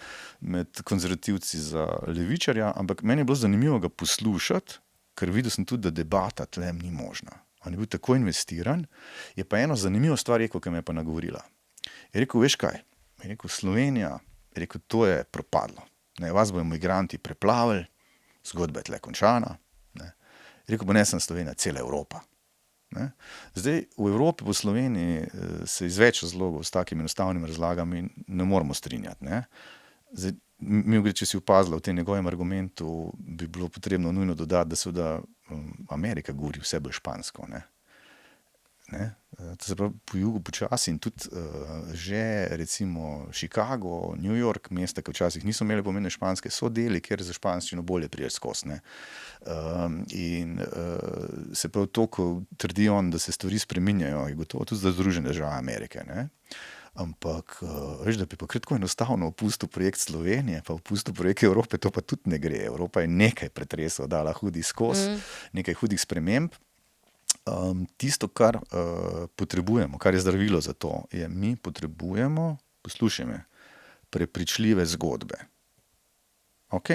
med konzervativci za levičarja, ampak meni je bilo zanimivo ga poslušati, ker videl sem tudi, da debata tlem ni možna. On je bil tako investiran, je pa eno zanimivo stvar rekel, ki me je pa nagovorila. Je rekel, veš kaj? Je rekel, Slovenija, je rekel, to je propadlo. Ne, vas bojo migranti preplavili, zgodba je tle končana. Ne. Je rekel, pa ne sem Slovenija, cela Evropa. Ne. Zdaj, v Evropi po Sloveniji se iz več razlogov s takimi enostavnimi razlagami ne moramo strinjati. Ne. Zdaj, če si opazila v tem njegovem argumentu, bi bilo potrebno nujno dodati, da seveda Amerika govori vse bolj špansko. Ne. Ne. To se pravi po jugu počasi in tudi že recimo Chicago, New York, mesta, ki včasih niso imeli pomembne španske, so deli, kjer za španščino bolje priješ skozi. Ne. In se pravi to, ko trdi on, da se stvari spreminjajo, je gotovo tudi za Združene države Amerike. Ne. Ampak, veš, da bi pa kratko enostavno opustil projekt Slovenije, pa opustil projekt Evrope, to pa tudi ne gre. Evropa je nekaj pretresov dala hudi skozi, nekaj hudih sprememb. Tisto, kar potrebujemo, kar je zdravilo za to, je mi potrebujemo, poslušaj me, prepričljive zgodbe. Ok?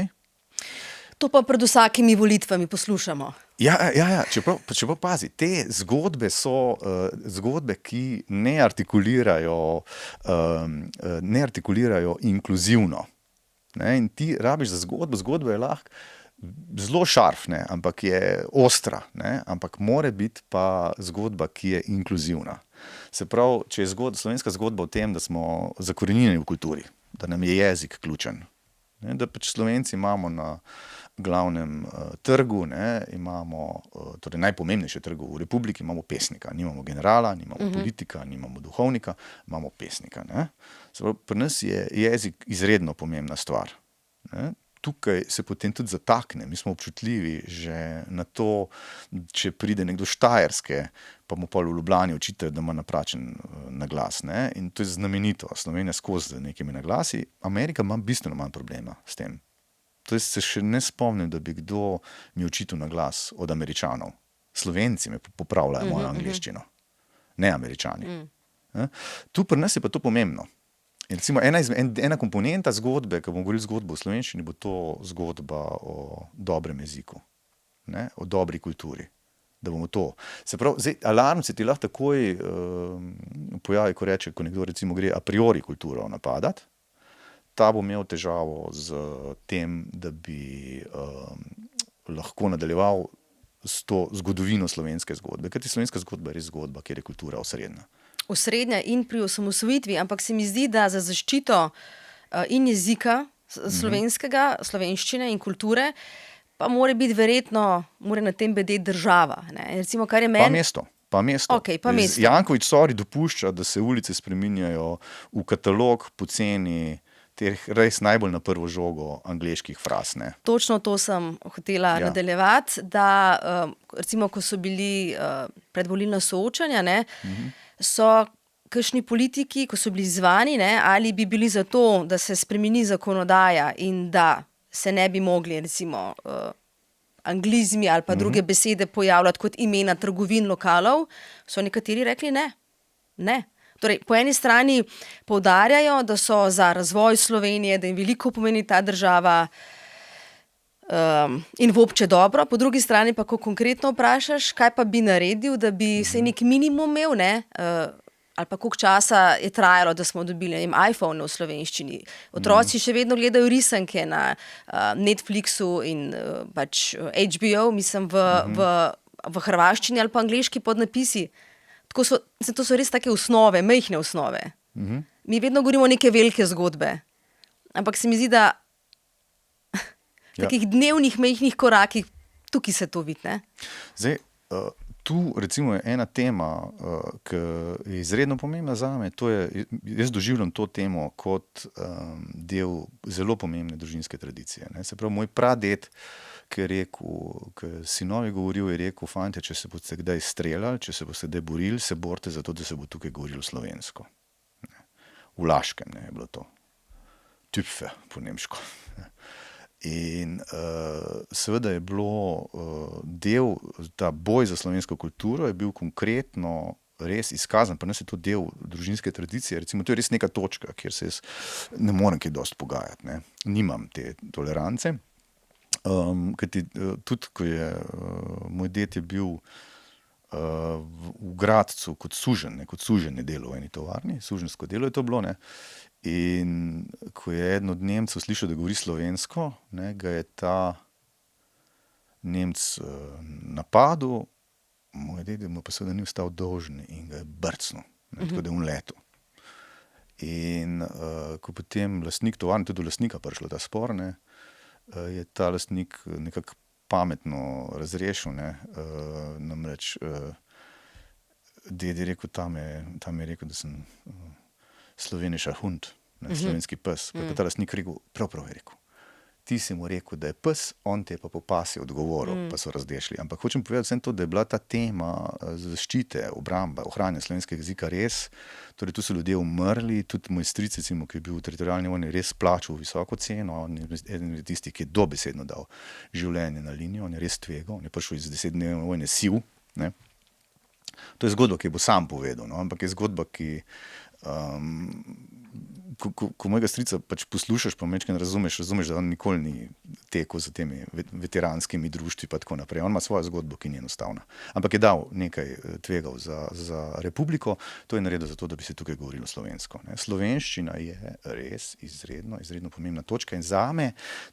To pa pred vsakimi volitvami poslušamo. Ja, čeprav pazi, te zgodbe so zgodbe, ki ne artikulirajo inkluzivno. Ne? In ti rabiš za zgodbo je lahko zelo šarf, ne? Ampak je ostra, ne? Ampak more biti pa zgodba, ki je inkluzivna. Se pravi, če je slovenska zgodba o tem, da smo zakorenjeni v kulturi, da nam je jezik ključen, ne? Da pač Slovenci imamo na glavnem trgu, ne, imamo, torej najpomembnejše trgu v republiki, imamo pesnika, nimamo generala, nimamo politika, nimamo duhovnika, imamo pesnika. Ne. Se pravi, pri nas je jezik izredno pomembna stvar. Ne. Tukaj se potem tudi zatakne, mi smo občutljivi že na to, če pride nekdo Štajerske, pa mu pa v Ljubljani očitajo, da ima napačen naglas. Ne. In to je znamenito, Slovenija skozi z nekimi naglasi, Amerika ima bistveno manj problema s tem. To je, se še ne spomnim, da bi kdo mi očitil na glas od Američanov. Slovenci me popravljajo mojo angleščino, ne Američani. Tu pri nas je pa to pomembno. In recimo ena komponenta zgodbe, ko bomo govorili zgodbo v slovenščini, bo to zgodba o dobrem jeziku, ne? O dobri kulturi. Da bomo to. Se pravi, zdaj, alarm se ti lahko takoj pojavi, ko nekdo recimo gre a priori kulturo napadati. Ta bo imel težavo z tem, da bi lahko nadaljeval s to zgodovino slovenske zgodbe. Ker ti slovenska zgodba je res zgodba, kjer je kultura osrednja. Osrednja in pri osamosvojitvi, ampak se mi zdi, da za zaščito in jezika slovenskega, slovenščine in kulture, pa mora biti verjetno, mora na tem bedeti država. Ne? Recimo, kar je meni... Pa mesto. Okay, pa mesto. Janković dopušča, da se ulice spreminjajo v katalog poceni teh res najbolj na prvo žogo angleških fraz. Ne. Točno to sem hotela nadaljevati, da recimo, ko so bili predvolilna soočanja, ne, so kakšni politiki, ko so bili zvani, ne, ali bi bili za to, da se spremeni zakonodaja in da se ne bi mogli recimo anglizmi ali pa druge besede pojavljati kot imena trgovin, lokalov, so nekateri rekli ne. Ne. Torej, po eni strani poudarjajo, da so za razvoj Slovenije, da jim veliko pomeni ta država in v obče dobro, po drugi strani pa, ko konkretno vprašaš, kaj pa bi naredil, da bi se nek minimum imel, ne, ali pa koliko časa je trajalo, da smo dobili iPhone v slovenščini. Otroci še vedno gledajo risanke na Netflixu in pač HBO, mislim v hrvaščini ali pa angleški podnapisi. To so res take osnove, majhne osnove. Mi vedno govorimo neke velike zgodbe, ampak se mi zdi, da takih dnevnih majhnih korakih tukaj se to vidi, ne? Zdaj, tu recimo je ena tema, ki je izredno pomembna zame, to je, jaz doživljam to temo kot del zelo pomembne družinske tradicije. Ne. Se pravi, moj praded, ki je rekel, ki sinovi govoril, je rekel, fantje, če se boste kdaj streljali, če se boste kdaj borili, se borite za to, da se bo tukaj govorilo slovensko. Ne. V Laškem, ne, je bilo to. Tüpfe po nemško. In seveda je bilo del, ta boj za slovensko kulturo je bil konkretno res izkazan, pa ne se to del družinske tradicije, recimo to je res neka točka, kjer se jaz ne morem kaj dosti pogajati, ne. Nimam te tolerance, kajti tudi, ko je moj ded je bil v Gradcu kot suženj, kot suženj je delal v eni tovarni, suženjsko delo je to bilo, ne. In ko je eden od Nemcev slišal, da govori slovensko, ne, ga je ta Nemec napadel, moj ded mu pa seveda ni ostal dolžen in ga je brcnil, ne, tako da je on letel. In ko potem lastnik tovarne, tudi do lastnika prišlo ta spor, ne, je ta lastnik nekako pametno razrešil, ne, namreč ded je rekel, tam je rekel, da sem slovenischer Hund, ne, slovenski pes. Pa je ta lastnik rekel, prav je rekel. Ti si mu rekel, da je pes, on te je pa po pasi odgovoril, pa so razdešli. Ampak hočem povedati vsem to, da je bila ta tema zaščite, obramba, ohranjanja slovenskega jezika res, torej tu so ljudje umrli, tudi moj stric, recimo, ki je bil v teritorialni vojni, res plačal visoko ceno, on je eden od tistih, ki je dobesedno dal življenje na linijo, on je res tvegal, on je prišel iz 10-dnevne vojne siv, ne. To je zgodba, ki je bo sam povedal, no, ampak je zgodba, ki ko mojega strica pač poslušaš, pa majčkeno razumeš, da on nikoli ni tekel za temi veteranskimi društvi pa tako naprej. On ima svojo zgodbo, ki ni enostavna. Ampak je dal nekaj tvegal za republiko, to je naredil zato, da bi se tukaj govorilo slovensko. Ne. Slovenščina je res izredno pomembna točka in zame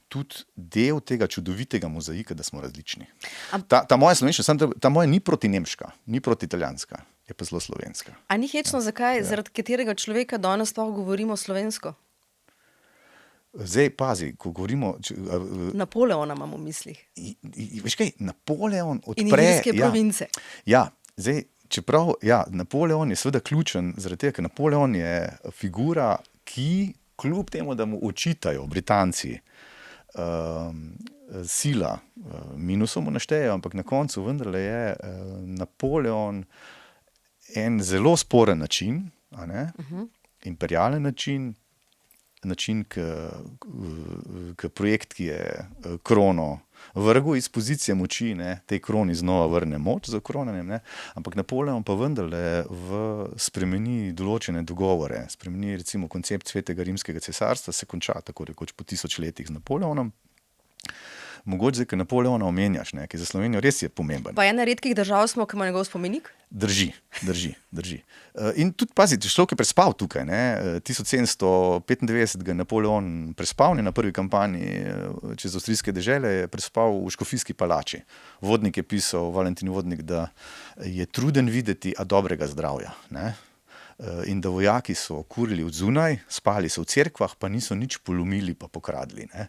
tudi del tega čudovitega mozaika, da smo različni. Ta moja slovenščina, ta moja ni proti nemška, ni proti italijanska. Je pa zelo slovenska. A ni hecno, zakaj? Zaradi katerega človeka danes sploh govorimo slovensko? Zdaj, pazi, ko govorimo... Napoleona imam v mislih. Veš kaj, Napoleon odpre... In Ilirske province. Ja, zdaj, čeprav, Napoleon je seveda ključen, zaradi tega, ker Napoleon je figura, ki kljub temu, da mu očitajo Britanci sila, minusov mu naštejejo, ampak na koncu vendarle je Napoleon en zelo sporen način, a ne, imperialen način, ki projekt, ki je krono vrgel iz pozicije moči, ne, tej kroni znova vrne moč za kronanjem, ne, ampak Napoleon pa vendarle spremeni določene dogovore, spremeni recimo koncept Svetega rimskega cesarstva, se konča tako rekoč po 1000 letih z Napoleonom. Mogoče zdaj, ko Napoleona omenjaš, ne, ki za Slovenijo res je pomemben. Pa ena redkih držav smo, ki ima njegov spomenik? Drži. In tudi, pazi, človek je prespal tukaj, ne, 1795 ga je Napoleon prespal, na prvi kampanji čez avstrijske dežele je prespal v Škofijski palači. Vodnik je pisal, Valentin Vodnik, da je truden videti, a dobrega zdravja, ne. In da vojaki so kurili od zunaj, spali so v cerkvah, pa niso nič polomili pa pokradli. Ne.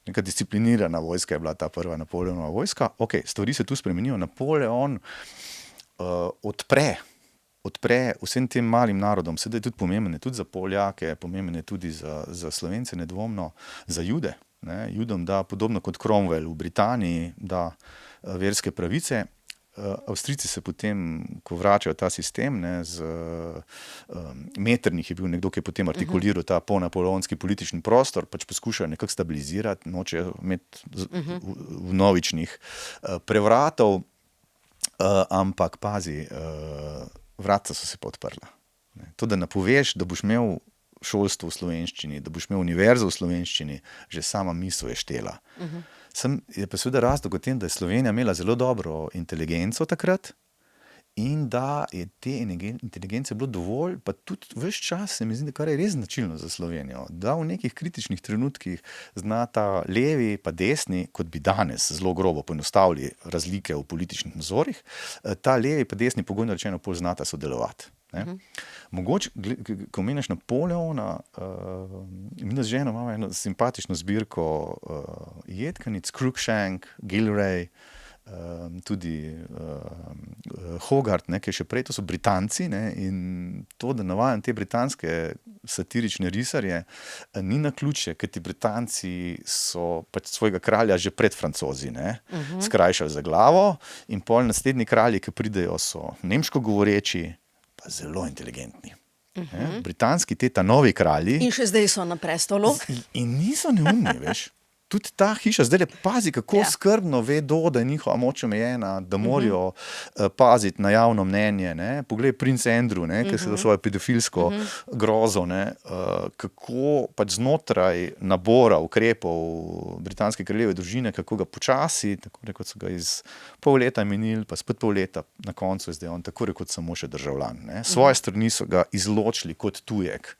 Neka disciplinirana vojska je bila ta prva Napoleonova vojska. Ok, stvari se tu spremenijo. Napoleon odpre odpre vsem tem malim narodom, sedaj je tudi pomembne, tudi za Poljake, pomembne tudi za Slovence, nedvomno, za Jude. Ne? Judom da, podobno kot Cromwell v Britaniji, da verske pravice. Avstrijci se potem, ko vračajo ta sistem, ne, Metternich je bil nekdo, ki je potem artikuliral ta ponapoleonski politični prostor, pač poskušajo nekako stabilizirati, nočejo imeti vnovičnih prevratov, ampak pazi, vrata so se pa odprla. To, da napoveš, da boš imel šolstvo v slovenščini, da boš imel univerzo v slovenščini, že sama misel je štela. Je pa seveda razlog v tem, da je Slovenija imela zelo dobro inteligenco takrat in da je te inteligence bilo dovolj, pa tudi ves čas se mi zdi, kar je res značilno za Slovenijo, da v nekih kritičnih trenutkih zna ta levi pa desni, kot bi danes zelo grobo poenostavili razlike v političnih nazorih, ta levi pa desni pogojno rečeno pol znata sodelovati. Mogoče, ko meniš Napoleona, mi z ženo imamo eno simpatično zbirko jedkanic, Cruikshank, Gilray, tudi Hogarth, ki je še prej, to so Britanci, ne, in to, da navajam te britanske satirične risarje, ni naključje, ker ti Britanci so pač svojega kralja že pred Francozi, ne, skrajšali za glavo in pol naslednji kralji, ki pridejo, so nemško govoreči, zelo inteligentni. Britanski novi kralji. In še zdaj so na prestolu. In niso neumni, veš. Tudi ta hiša, zdaj pazi, kako skrbno vedo, da je njihova moč omejena, da morajo paziti na javno mnenje. Ne. Poglej, princ Andrew, ne, ki se da svojo pedofilsko grozo, ne, kako pač znotraj nabora ukrepov britanske kraljeve družine, kako ga počasi, tako rekoč so ga iz pol leta minili, pa spet pol leta, na koncu je zdaj on tako rekoč samo še državljan. Ne. Svoje strani so ga izločili kot tujek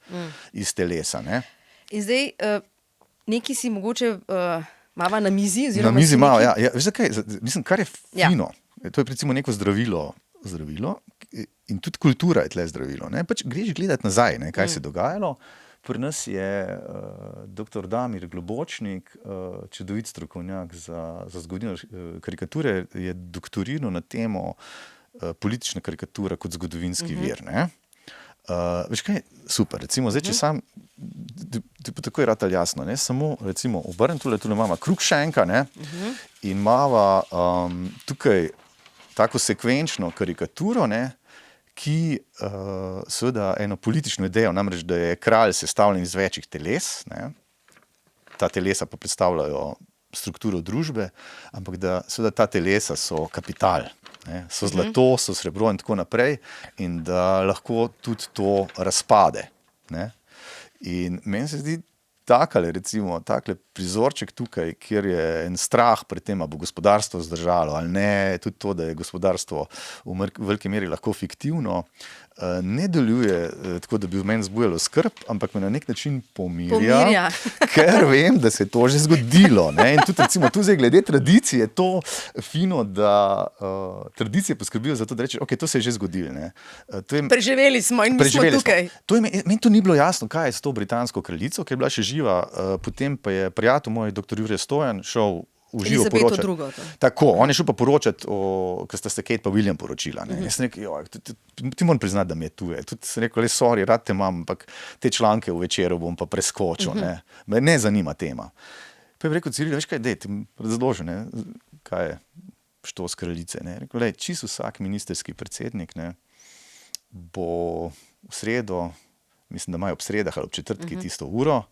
iz telesa. Ne. In zdaj, nekaj si mogoče mava na mizi? Na mizi malo, ja. Veš zakaj? Mislim, kar je fino. To je recimo neko zdravilo in tudi kultura je tle zdravilo. Ne? Pač greš gledati nazaj, ne? Kaj se je dogajalo. Pri nas je dr. Damir Globočnik, čudovit strokovnjak za zgodovino karikature, je doktoriral na temo politična karikatura kot zgodovinski vir. Ne? Veš kaj, super, recimo zdaj, če sam ti pa tako je ratalo jasno, ne, samo recimo obrnem tule imamo Cruikshanka, ne, in imava tukaj tako sekvenčno karikaturo, ne, ki seveda eno politično idejo, namreč, da je kralj sestavljen iz večjih teles, ne, ta telesa pa predstavljajo strukturo družbe, ampak da seveda ta telesa so kapital. Ne, so zlato, so srebro in tako naprej in da lahko tudi to razpade. Ne. In meni se zdi takale prizorček tukaj, kjer je en strah pred tem, ali bo gospodarstvo zdržalo ali ne, tudi to, da je gospodarstvo v veliki meri lahko fiktivno, ne deluje tako, da bi v meni zbujalo skrb, ampak me na nek način pomirja. Ker vem, da se je to že zgodilo. Ne? In tudi recimo tu zdaj glede tradicije je to fino, da tradicije poskrbijo za to, da rečeš, ok, to se je že zgodilo. Ne? Preživeli smo in mi smo tukaj. Meni to ni bilo jasno, kaj je s to britansko kraljico, ki je bila še živa, potem pa je prijatelj moj, dr. Jure Stojan, šel v živo poročati. Tako, on je šel pa poročati, ko sta se Kate pa William poročila. Ne? Jaz sem rekel, ti moram priznati, da mi je tuje. Tudi sem rekel, sorry, rad te imam, ampak te članke v Večeru bom pa preskočil. Ne? Me ne zanima tema. Pa je rekel, Ciril, veš kaj, dej, ti razloži, ne? Kaj je štos kraljice. Ne? Rekel, čisto vsak ministerski predsednik, ne, bo v sredo, mislim, da imajo ob sredah ali ob četrtki tisto uro,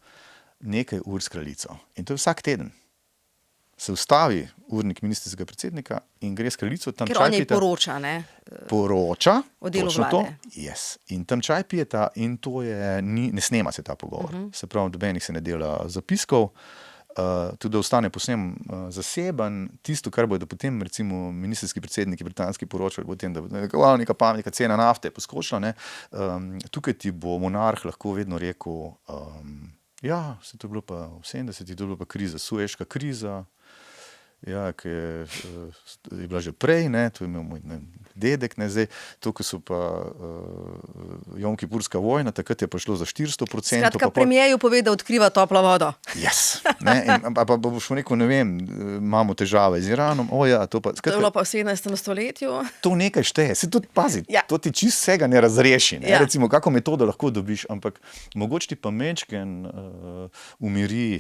nekaj ur s kraljico. In to je vsak teden. Se ustavi urnik ministerskega predsednika in gre s kraljico tam čaj pita. Ker on je poroča, ne? Poroča. O delu vlade. Yes. In tam čaj pijeta in to je, ne snema se ta pogovor. Se pravi, dobenih se ne dela zapiskov, tudi da ostane posem zaseben. Tisto, kar bodo potem recimo ministerski predsedniki britanski poročali o tem, da bo neka pametna cena nafte poskočila, ne? Tukaj ti bo monarh lahko vedno rekel, ja, se to je bilo pa v 70-ih, to je bilo pa kriza, Sueška kriza, ja, ki je bila že prej, ne, to je imel moj dedek, ne, zdaj, to, ko so pa Jom-Kipurska vojna, takrat je prišlo za 400%. Skratka, premijer je povedal, odkriva toplo vodo. Yes. Pa boš rekel, ne vem, imamo težave z Iranom. To je bilo pa v 17. stoletju. To nekaj šteje. Se tudi pazi, to ti čist vsega ne razreši. Ne? Ja. Recimo, kako metodo lahko dobiš, ampak mogoče ti pa mečken umiri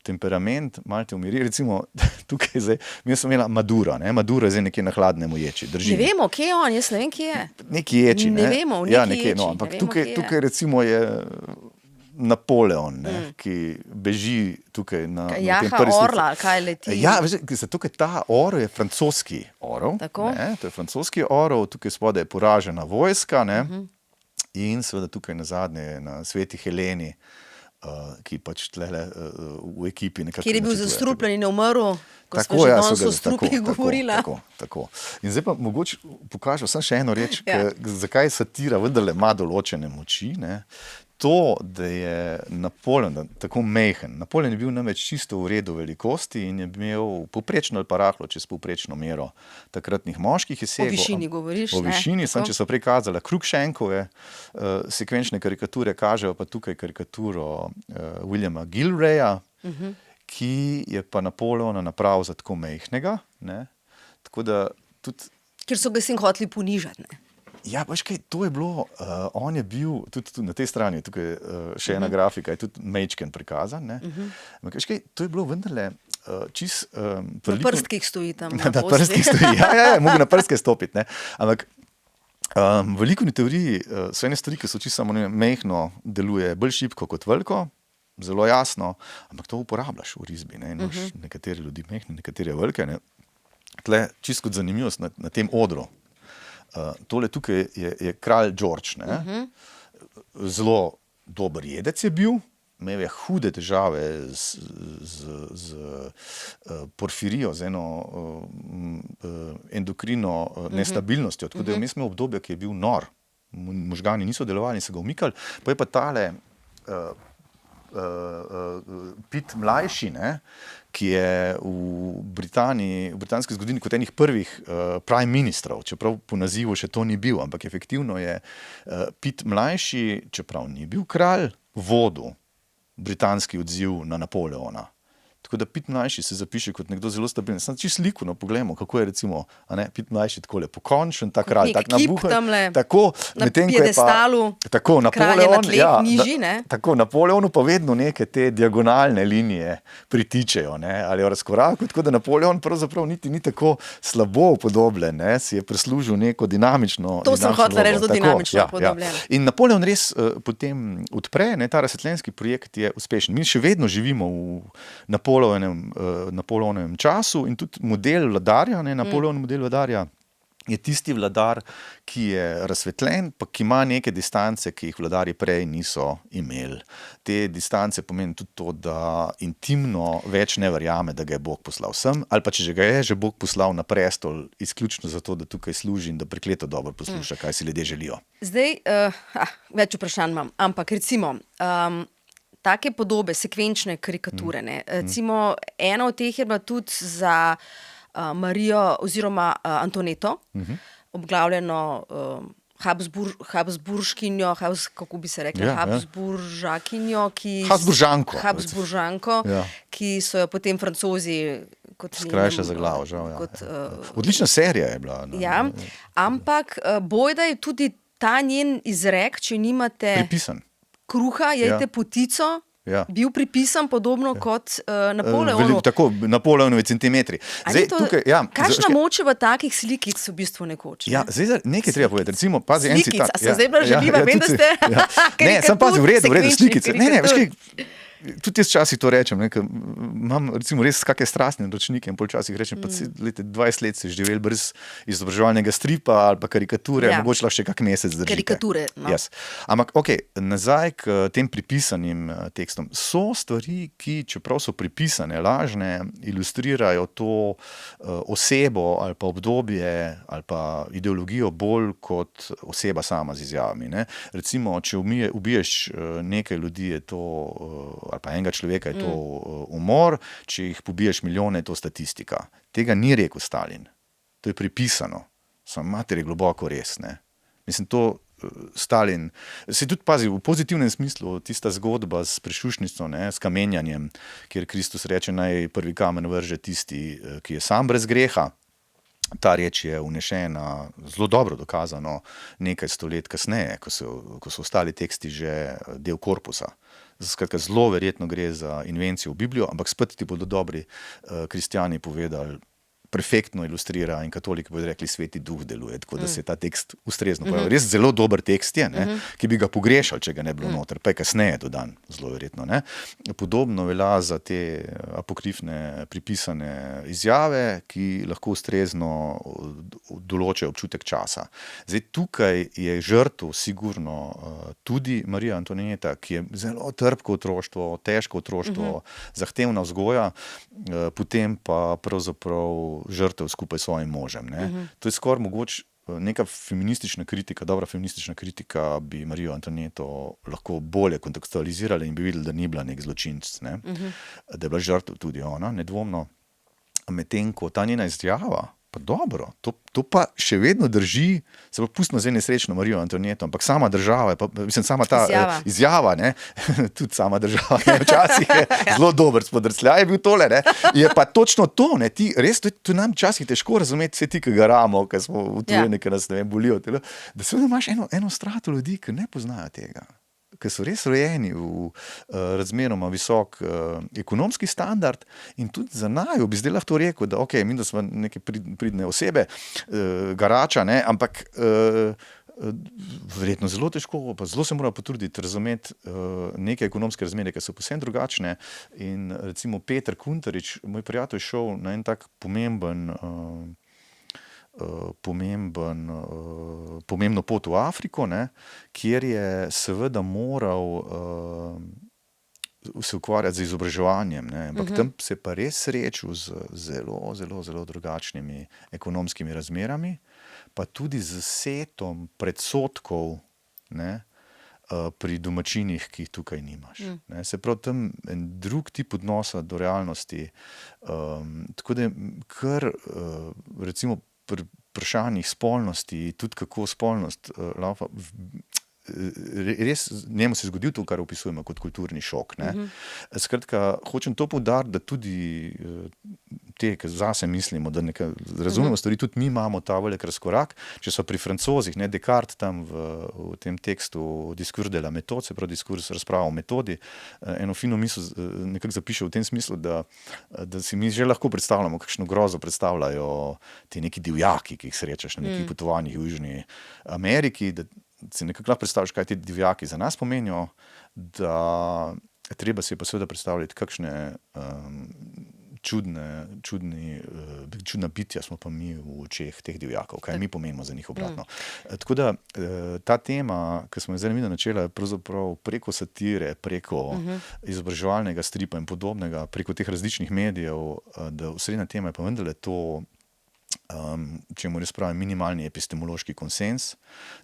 temperament, malo te umiri. Recimo, tukaj zdaj, mi smo imela Madura. Ne? Madura je zdaj nekje na hladnem ječi. Drži. Ne vemo, kje je on, jaz ne vem, kje je. Neki ječi, ne? Ne vemo, v neki ja, nekje, ječi. ampak Ne vemo, tukaj recimo je Napoleon, ki beži tukaj na tem Jaha prvi slici. orla, kaj leti. Ja, veš, zato ker ta orel je francoski orel. Tako. Ne, to je francoski orel, tukaj spodaj je poražena vojska, ne, in seveda tukaj nazadnje na Sveti Heleni, ki pač tlele v ekipi nekako. Kjer je bil načrtuje. zastrupljen in je umrl, ko Tako, smo že ja, danes so ga- o strupih govorila. Tako. In zdaj pa mogoče pokažem samo še eno reč, Ja. zakaj satira vendarle ima določene moči. Ne? To, da je Napoleon tako majhen. Napoleon je bil namreč čisto v redu velikosti in je imel povprečno ali pa rahlo čez povprečno mero takratnih moških. Je segel, višini govoriš, O ne? višini, Tako. če so prej kazale Cruikshankove sekvenčne karikature, kažejo pa tukaj karikaturo Williama Gilraya, ki je pa Napoleona napravil za tako majhnega. Ne? Tako da tudi Ker so ga s tem hoteli ponižati. Ne? ja, veš kaj, to je bilo, on je bil, tudi na tej strani, tukaj je še ena grafika, je tudi majčken prikazan. Ne? Ampak veš kaj, to je bilo vendarle čist Na prstkih stoji tam. na posli. prstih stoji, ja, mogo na prstke stopiti. Ne? Ampak v likovni teoriji so ene stvari, ki so čisto samo ne vem, majhno deluje bolj šibko kot veliko, zelo jasno, ampak to uporabljaš v risbi. Ne? In imaš nekateri ljudi majhne, nekateri velike. Ne? Tle, čisto kot zanimivost na tem odru. Tole tukaj je kralj George. Ne? Zelo dober jedec je bil, imel je hude težave z porfirijo, z eno endokrino nestabilnostjo. Tako da je vmes imel obdobje, ki je bil nor. Možgani niso delovali in se ga umikali. Pa je pa tale Pitt mlajši, ne, ki je v Britaniji, v britanski zgodovini kot enih prvih prime ministrov, čeprav po nazivu še to ni bil, ampak efektivno je Pitt mlajši, čeprav ni bil kralj, vodil britanski odziv na Napoleona. Tako da Pitt mlajši se zapiše kot nekdo zelo stabilen. Sam čisto likovno poglejmo, kako je recimo Pitt mlajši takole pokončen, ta kralj Nek tak kip nabuhan. tamle Tako, na medtem ko je pa piedestalu, tako kralj je na Napoleon, tleh, nižji, ne? tako Napoleonu pa vedno neke te diagonalne linije pritičejo, ne, ali v razkoraku, tako da Napoleon pravzaprav niti ni tako slabo upodobljen, ne, si je prislužil neko dinamično. To sem dinamično hotela reči, vlogo. da Tako, dinamično ja, upodobljen. ja. In Napoleon res potem odpre, ne, ta razsvetljenski projekt je uspešen. Mi še vedno živimo v Napoleonovem času in tudi model vladarja, ne, Napoleonov model vladarja je tisti vladar, ki je razsvetljen, pa ki ima neke distance, ki jih vladarji prej niso imeli. Te distance pomeni tudi to, da intimno več ne verjame, da ga je Bog poslal sem, ali pa če že ga je že Bog poslal na prestol, izključno zato, da tukaj služi in da prekleto dobro posluša, kaj si ljudje želijo. Zdaj, več vprašanj imam, ampak recimo, take podobe, sekvenčne karikature, ne, recimo, ena od teh je bila tudi za Marijo oziroma Antoneto, obglavljeno Habsburškinjo, kako bi se rekla, Ja, ja. Habsburžakinjo, Habsburžanko, Ja. ki so jo potem Francozi kot Skrajša za glavo, žal. Ja. kot, Odlična serija je bila. ja, ampak bojda je tudi ta njen izrek, če nimate Pripisan. kruha, jejte Ja. potico, Ja. bil pripisan podobno kot Napoleonu. Tako, Napoleonovi centimetri. A ni to- tukaj, ja, Kakšna moč je v takih slikic v bistvu nekoč? Ja, zdaj nekaj treba povedati. Recimo, pazi, en Slikica, citat. sem zdaj bila žaljiva, vem, da tudi- ste Ne, sem pazi, v redu, sekvenčnih slikice. Ne, veš kaj, karikatur. tudi jaz včasih to rečem, ne, ker imam recimo res kakšne strastne ročnike in pol včasih rečem, pa 20 let si živel brez izobraževalnega stripa ali pa karikature, Ja. mogoče lahko še kak mesec držite. Karikature, no. Yes. Ampak, nazaj k tem pripisanim tekstom. So stvari, ki, čeprav so pripisane, lažne, ilustrirajo to osebo ali pa obdobje ali pa ideologijo bolj kot oseba sama z izjavami. Ne? Recimo, če ubiješ nekaj ljudi, je to ali pa enega človeka, je to umor, če jih pobiješ milijone, je to statistika. Tega ni rekel Stalin. To je pripisano. Sam mater je globoko res. Ne? Mislim, to Stalin, se tudi pazi v pozitivnem smislu, tista zgodba s prešušnico, ne, s kamenjanjem, kjer Kristus reče, naj prvi kamen vrže tisti, ki je sam brez greha. Ta reč je vnešena, zelo dobro dokazano, nekaj stolet kasneje, ko so ostali teksti že del korpusa. Skratka, zelo verjetno gre za invencijo v Biblijo, ampak spet ti bodo dobri kristjani povedali, perfektno ilustrira in katoliki bodo rekli, Sveti duh deluje, tako da se ta tekst ustrezno pravi. Res zelo dober tekst je, ne, ki bi ga pogrešali, če ga ne bilo noter, pa je kasneje dodan, zelo verjetno. Ne. Podobno velja za te apokrifne pripisane izjave, ki lahko ustrezno določajo občutek časa. Zdaj, tukaj je žrtev sigurno tudi Marija Antoineta, ki je zelo trpko otroštvo, težko otroštvo, zahtevna vzgoja, potem pa pravzaprav žrtev skupaj s svojim možem. Ne. To je skoraj mogoče neka feministična kritika, dobra feministična kritika bi Marijo Antoineto lahko bolje kontekstualizirala in bi videli, da ni bila nek zločinec, ne. Da je bila žrtev tudi ona, nedvomno. Medtem ko ta njena izjava, pa dobro, to pa še vedno drži, se pa pustimo zdaj nesrečno Marijo Antoineto, ampak sama država, sama ta izjava, ne, tudi sama država, ne, včasih je zelo dober spodrsljaj je bil tole, ne, je pa točno to, ne, ti, res, to nam včasih težko razumeti, vse ti, ki garamo, ki smo utrujeni, ki nas, ne vem, bolijo, da seveda imaš eno strato ljudi, ki ne poznajo tega, ki so res rojeni v razmeroma visok ekonomski standard in tudi za naju bi zdaj lahko rekel, da ok, mi da smo neke pridne osebe, garača, ne, ampak verjetno zelo težko, pa zelo se mora potruditi razumeti neke ekonomske razmere, ki so povsem drugačne in recimo Peter Kuntarič, moj prijatelj, šel na en tak pomembno pot v Afriko, ne, kjer je seveda moral se ukvarjati z izobraževanjem, ne, ampak tam se pa res srečal z zelo drugačnimi ekonomskimi razmerami, pa tudi z setom predsodkov, ne, pri domačinih, ki jih tukaj nimaš. Ne. Se pravi, tam en drug tip odnosa do realnosti, tako da je kar recimo pri vprašanjih spolnosti, tudi kako spolnost laufa, res njemu se je zgodil to, kar opisujemo kot kulturni šok. Ne. Skratka, hočem to poudariti, da tudi te, ki zase mislimo, da nekaj razumemo stvari, tudi mi imamo ta velik razkorak. Če so pri Francozih, ne, Descartes tam v tem tekstu Discours de la méthode, se pravi diskurs razprava o metodi, eno fino misel nekako zapiše v tem smislu, da si mi že lahko predstavljamo, kakšno grozo predstavljajo ti neki divjaki, ki jih srečaš na nekih potovanjih v Južni Ameriki, da si nekako lahko predstavljaš, kaj ti divjaki za nas pomenijo, da treba si pa seveda predstavljati, kakšne čudna bitja smo pa mi v očeh teh divjakov, kaj mi pomenimo za njih obratno. Tako da ta tema, ki smo jo zdaj videli načela, je pravzaprav preko satire, preko izobraževalnega stripa in podobnega, preko teh različnih medijev, da osrednja tema je pa vendarle to, čemu res pravi minimalni epistemološki konsens.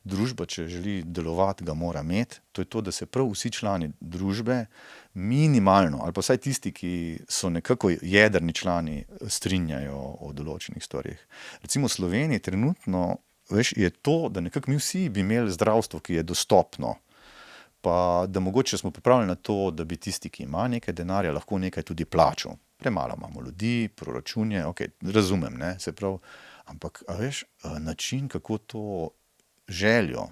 Družba, če želi delovati, ga mora imeti. To je to, da se prav vsi člani družbe minimalno, ali pa vsaj tisti, ki so nekako jedrni člani, strinjajo o določenih stvarih. Recimo v Sloveniji trenutno, veš, je to, da nekako mi vsi bi imeli zdravstvo, ki je dostopno, pa da mogoče smo pripravljeni na to, da bi tisti, ki ima nekaj denarja, lahko nekaj tudi plačal. Premalo imamo ljudi, proračunje, ok, razumem, ne, se pravi, ampak, a veš, način, kako to željo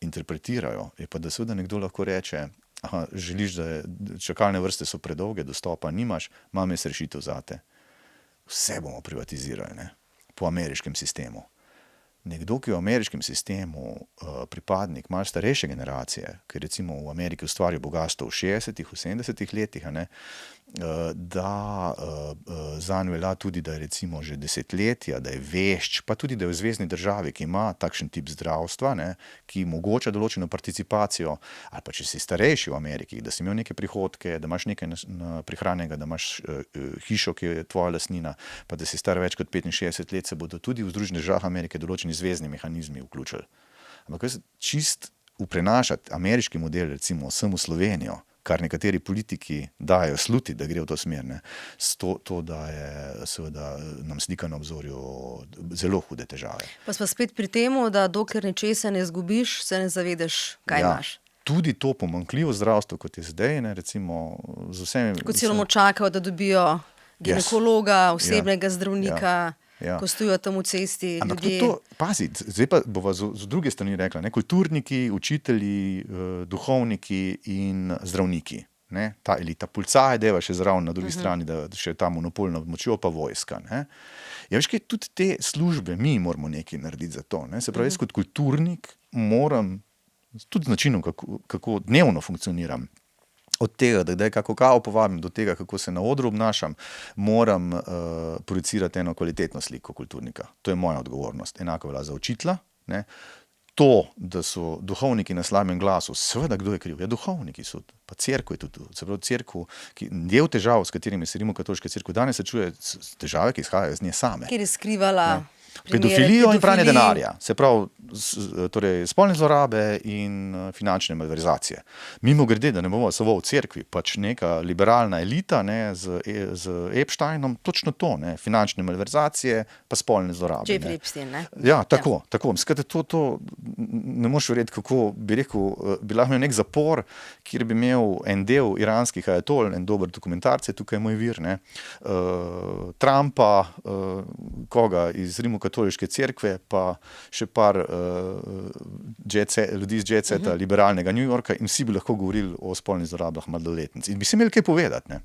interpretirajo, je pa, da seveda nekdo lahko reče, aha, želiš, da čakalne vrste so predolge, dostopa nimaš, imam jaz rešitev zate. Vse bomo privatizirali, ne, po ameriškem sistemu. Nekdo, ki je v ameriškem sistemu pripadnik malo starejše generacije, ki recimo v Ameriki ustvarja bogastvo v 60-ih, v 70-ih letih, a ne, da zanj velja tudi, da je recimo že desetletja, da je vešč, pa tudi, da je v zvezni državi, ki ima takšen tip zdravstva, ne, ki omogoča določeno participacijo, ali pa če si starejši v Ameriki, da si imel neke prihodke, da imaš nekaj prihranjenega, da imaš hišo, ki je tvoja lastnina, pa da si star več kot 65 let, se bodo tudi v Združenih državah Amerike določeni zvezni mehanizmi vključili. Ampak čist uprenašati ameriški model, recimo, sem v Slovenijo, kar nekateri politiki dajo sluti, da gre v to smer, ne, to daje seveda nam slika na obzorju zelo hude težave. Pa smo spet pri tem, da dokler nečesa ne izgubiš, se ne zavedeš, kaj imaš. Tudi to pomanjkljivo zdravstvo, kot je zdaj, ne, recimo z vsemi... Ko celo čakajo, da dobijo ginekologa, osebnega zdravnika, ko stojijo tam v cesti ljudje. Pazi, zdaj pa bova z druge strani rekla, ne, kulturniki, učitelji, duhovniki in zdravniki. Ne, ta elita, policaja deva še zraven na drugi strani, da še ta monopol nad močjo, pa vojska. Ne. Ja, veš kaj, tudi te službe, mi moramo nekaj narediti za to. Ne. Se pravi, jaz kot kulturnik moram, tudi z načinom, kako dnevno funkcioniram, od tega, da kdaj kako kavo povabim, do tega, kako se na odru obnašam, moram projicirati eno kvalitetno sliko kulturnika. To je moja odgovornost. Enako velja za učitelja, ne. To, da so duhovniki na slabem glasu, seveda kdo je kriv? Ja, duhovniki so, pa cerkev je tudi, se pravi cerkev, del težav, s katerimi se rimokatoliška cerkev danes srečuje, težave, ki izhajajo iz nje same. Kjer je skrivala pedofilijo in pranje denarja, se pravi, torej spolne zlorabe in finančne malverzacije. Mimogrede, da ne bomo samo v cerkvi, pač neka liberalna elita, ne, z Epsteinom, točno to, ne, finančne malverzacije, pa spolne zlorabe. Jeffrey Epstein, ne? Ja, tako. Skratka, to ne moš verjeti, kako bi rekel, bi lahko imel nek zapor, kjer bi imel en del iranskih ajatol, en dober dokumentarce, tukaj je moj vir, ne, Trumpa, koga iz rimokatoliške cerkve, pa še par ljudi iz jet seta, liberalnega New Yorka, in vsi bi lahko govorili o spolnih zlorabah mladoletnic. In bi se imeli kaj povedati, ne.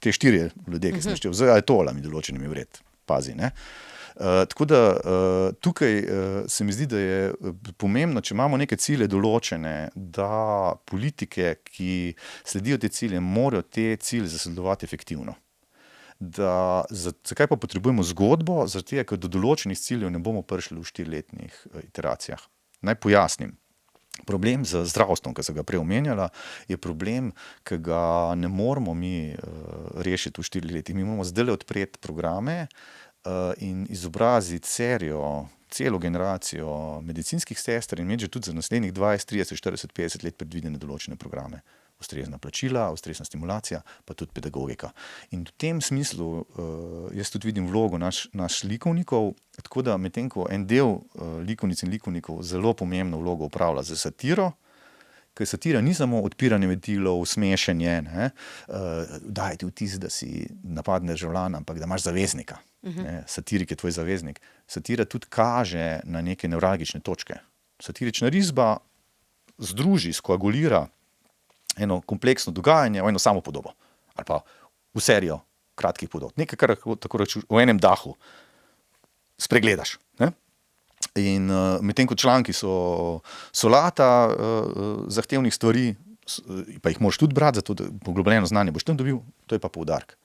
Te 4 ljudje, ki sem naštel, z ajatolami določenimi vred, pazi, ne. Tako da tukaj se mi zdi, da je pomembno, če imamo neke cilje določene, da politike, ki sledijo te cilje, morajo te cilje zasledovati efektivno. Zakaj pa potrebujemo zgodbo? Zaradi tega, ker do določenih ciljev ne bomo prišli v 4-letnih iteracijah. Naj pojasnim. Problem z zdravstvom, ki sem ga prej omenjala, je problem, ki ga ne moramo mi rešiti v 4 letih. Mi moramo zdaj odpreti programe in izobraziti celo generacijo medicinskih sester in imeti že tudi za naslednjih 20, 30, 40, 50 let predvidene določene programe. Ustrezna plačila, ustrezna stimulacija, pa tudi pedagogika. In v tem smislu jaz tudi vidim vlogo naš likovnikov, tako da medtem ko en del likovnic in likovnikov zelo pomembno vlogo upravlja za satiro, ker satira ni samo odpiranje ventilov, smešenje, ne, dajati vtis, da si napadne državljana, ampak da imaš zaveznika. Ne, satirik je tvoj zaveznik. Satira tudi kaže na neke nevralgične točke. Satirična risba združi, skoagulira eno kompleksno dogajanje v eno samo podobo. Ali pa v serijo kratkih podob. Nekaj, kar tako reči v enem dahu spregledaš. Ne? In medtem ko članki so solata zahtevnih stvari, pa jih moraš tudi brati, zato da poglobljeno znanje boš tam dobil, to je pa poudarek.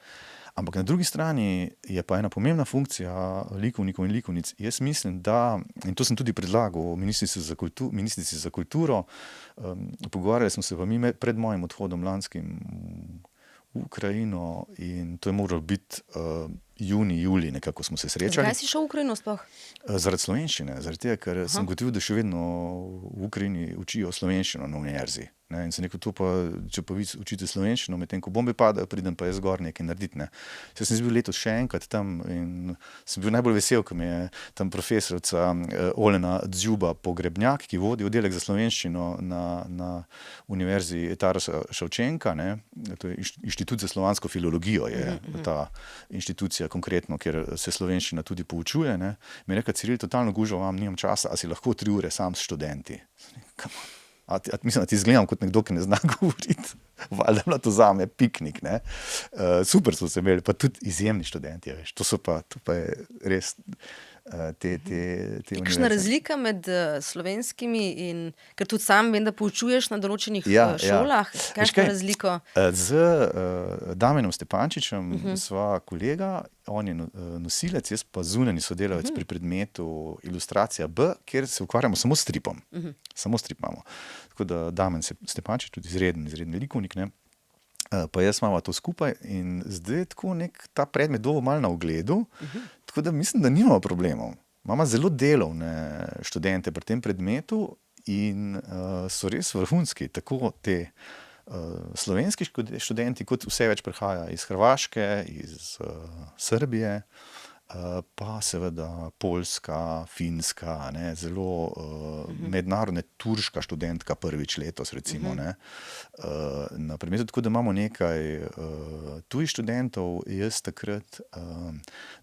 Ampak na drugi strani je pa ena pomembna funkcija likovnikov in likovnic. Jaz mislim, da, in to sem tudi predlagal ministrici za kulturo, pogovarjali smo se pa mi pred mojim odhodom lanskim v Ukrajino in to je moral biti junij, julij, nekako smo se srečali. Zakaj si šel v Ukrajino sploh? Zaradi slovenščine, zaradi tega, ker sem gotovil, da še vedno v Ukrajini učijo slovenščino na univerzi. Ne, in sem rekel, to pa, če pa vi učite slovenščino, medtem ko bombe padajo, pridem pa jaz gor nekaj narediti. Ne. Sem bil letos še enkrat tam in sem bil najbolj vesel, ko mi je tam profesorica Olena Dzjuba Pogrebnjak, ki vodi oddelek za slovenščino na univerzi Tarasa Ševčenka, ne. To je Inštitut za slovansko filologijo, je ta inštitucija konkretno, kjer se slovenščina tudi poučuje. Ne. Mi je rekla, Ciril, totalno gužo vam, nimam časa, a si lahko 3 ure sam s študenti. Mislim, da ti izgledam kot nekdo, ki ne zna govoriti. Valjda je bila to zame piknik. Ne? Super so se imeli, pa tudi izjemni študenti. Veš. To pa je res te univerze. Kakšna razlika med slovenskimi in, ker tudi sam vem, da poučuješ na določenih šolah, kakšna razliko? Z Damjanom Stepančičem sva kolega, on je nosilec, jaz pa zunanji sodelavec pri predmetu Ilustracija B, kjer se ukvarjamo samo s stripom. Samo strip imamo. Tako da Damjan Stepančič, tudi izreden likovnik, ne? Pa jaz imamo to skupaj in zdaj tako ta predmet dovo malo na ogledu, tako da mislim, da nimamo problemov. Imamo zelo delovne študente pri tem predmetu in so res vrhunski, tako te Slovenski študenti, kot vse več prihaja iz Hrvaške, iz Srbije, pa seveda Poljska, Finska, ne, zelo mednarodna turška študentka prvič letos, recimo. Ne, na primer, tako da imamo nekaj tujih študentov, jaz takrat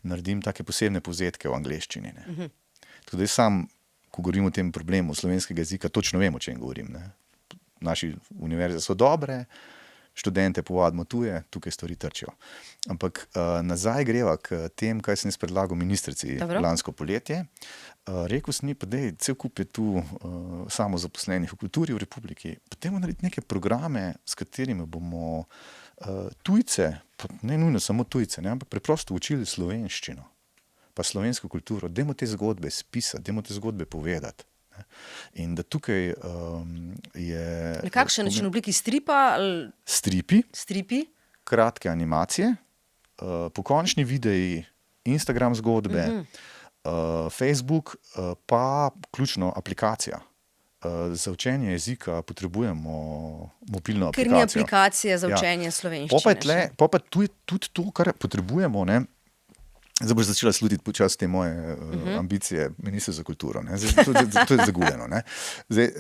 naredim take posebne povzetke v angleščini. Ne. Tako da jaz sam, ko govorim o tem problemu slovenskega jezika, točno vem, o čem govorim. Ne. Naši univerze so dobre, študente povabimo tuje, tukaj stvari trčijo. Ampak nazaj greva k tem, kaj sem jaz predlagal ministrici lansko poletje. Rekel sem ji, pa dej, cel kup je tu samozaposlenih v kulturi v republiki, potem narediti neke programe, s katerimi bomo tujce, pa ne nujno samo tujce, ne, ampak preprosto učili slovenščino, pa slovensko kulturo, dajmo te zgodbe spisati, dajmo te zgodbe povedati. In da tukaj je... Na kakšen način, v obliki stripa? Stripi, kratke animacije, pokončni videi, Instagram zgodbe, Facebook, pa ključno aplikacija. Za učenje jezika potrebujemo mobilno aplikacijo. Ker ni aplikacije za učenje slovenščine. Pa tudi to, kar potrebujemo, ne. Zdaj boš začela slutiti počasi te moje ambicije ministra za kulturo. Ne? Zdaj, to je zagubljeno. Ne? Zdaj,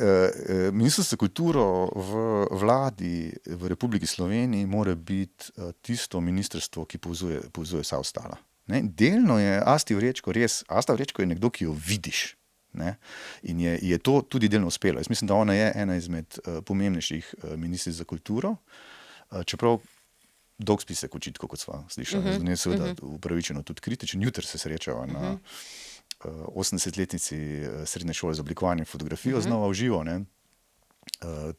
ministrstvo za kulturo v vladi v Republiki Sloveniji mora biti tisto ministrstvo, ki povezuje vsa ostala. Ne? Delno je Asti Vrečko res, Asta Vrečko je nekdo, ki jo vidiš. Ne? In je to tudi delno uspelo. Jaz mislim, da ona je ena izmed pomembnejših ministric za kulturo, čeprav dolg spisek očitkov, kot sva slišala. Zdaj, seveda upravičeno tudi kritičen. Jutri se srečava na 80-letnici srednje šole za oblikovanje fotografijo znova v živo. Ne?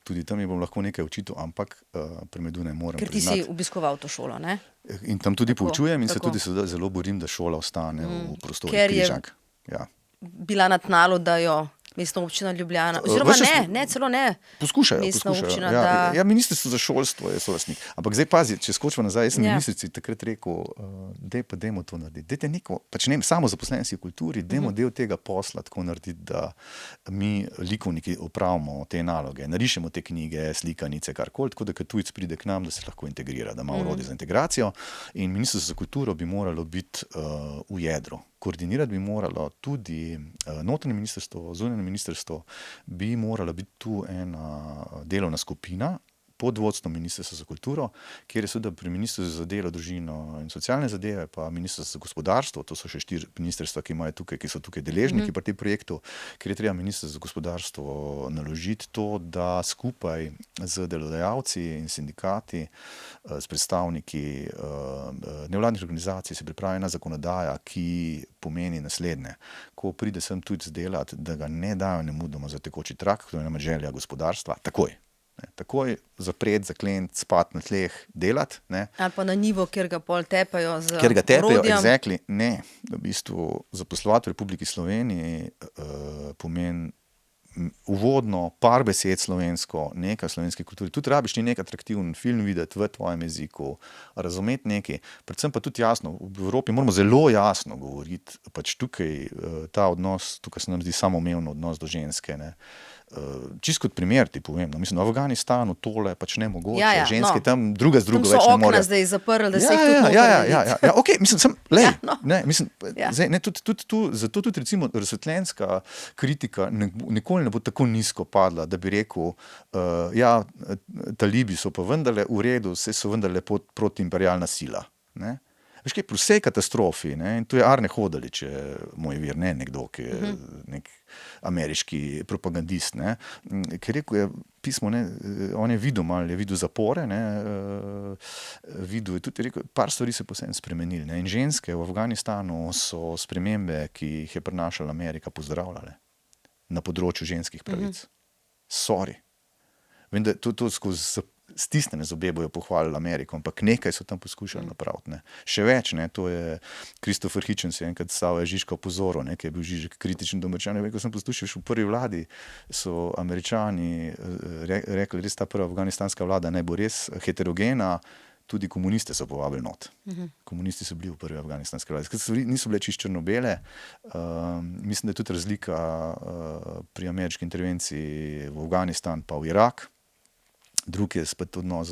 Tudi tam je bom lahko nekaj učitil, ampak premedu ne morem priznati. Ker ti si obiskoval to šolo, ne? In tam tudi poučujem in se tudi zelo borim, da šola ostane v prostorih Križank. Ja. Bila na tnalu, da jo Mestna občina Ljubljana, oziroma celo ne. Poskušajo. Občina, ja, ministrstvo za šolstvo je solastnik. Ampak zdaj pazi, če skočimo nazaj, jaz sem ministrici takrat rekel, dajmo to narediti. Dajte neko, pač ne, samo zaposleni si v kulturi, dajmo del tega posla tako narediti, da mi likovniki opravimo te naloge, narišemo te knjige, slikanice, karkoli, tako da kad tujec pride k nam, da se lahko integrira, da ima orodje za integracijo. In ministrstvo za kulturo bi moralo biti v jedru. Koordinirati bi moralo tudi notranje ministrstvo, zunanje ministrstvo, bi morala biti tu ena delovna skupina pod vodstvom Ministrstva za kulturo, kjer je seveda pri Ministrstvu za delo, družino in socialne zadeve, pa Ministrstvo za gospodarstvo, to so še 4 ministrstva, ki so tukaj deležniki pri tem projektu, ker je treba Ministrstvo za gospodarstvo naložiti to, da skupaj z delodajalci in sindikati, s predstavniki nevladnih organizacij se pripravi ena zakonodaja, ki pomeni naslednje. Ko pride sem tujec delati, da ga ne dajo nemudoma za tekoči trak, to je namreč želja gospodarstva, takoj. Ne, takoj zapret, zaklent, spat na tleh, delati. Ne. Ali pa na nivo, kjer ga pol tepajo z orodjem. Kjer ga tepajo, exactly. Ne, v bistvu zaposlovati v Republiki Sloveniji pomeni uvodno par besed slovensko, nekaj slovenske kulture. Tudi rabiš ti nek atraktiven film videti v tvojem jeziku, razumeti nekaj. Predvsem pa tudi jasno, v Evropi moramo zelo jasno govoriti, pač tukaj ta odnos, tukaj se nam zdi samoumevno odnos do ženske, ne. Čisto kot primer ti povem, no, mislim, v Afganistanu tole pač ne mogoče, ženske tam druga z drugo več ne more. Tam so okna zdaj zaprli, da se jih tudi mogoče narediti. Ja, ok, mislim, zato tudi recimo razsvetljenska kritika nikoli ne bo tako nizko padla, da bi rekel, talibi so pa vendarle v redu, saj so vendarle protiimperialna sila, ne. Veš kaj, pri vsej katastrofi, ne, in tu je Arne Hodalič, moj vir, ne nekdo, ki je nek ameriški propagandist, ne, ki je rekel, pismo, ne, on je videl zapore, ne, videl je tudi, rekel, par stvari se posebno spremenili, ne, in ženske v Afganistanu so spremembe, ki jih je prinašala Amerika, pozdravljale na področju ženskih pravic. Sorry. Vem, da to skozi stisnjene zobe bojo pohvalili Ameriko, ampak nekaj so tam poskušali napraviti. Ne. Še več, ne, to je Christopher Hitchens, enkrat Slavoj Žižka opozoril, ne, ki je bil Žižek kritičen do Američanov. Ko sem poslušal v prvi vladi, so Američani rekli, res ta prva afganistanska vlada naj bo res heterogena, tudi komuniste so povabili not. Komunisti so bili v prvi afganistanski vladi. Niso bile čisto črno-bele. Mislim, da je tudi razlika pri ameriški intervenciji v Afganistan pa v Irak. Drug je spet odnos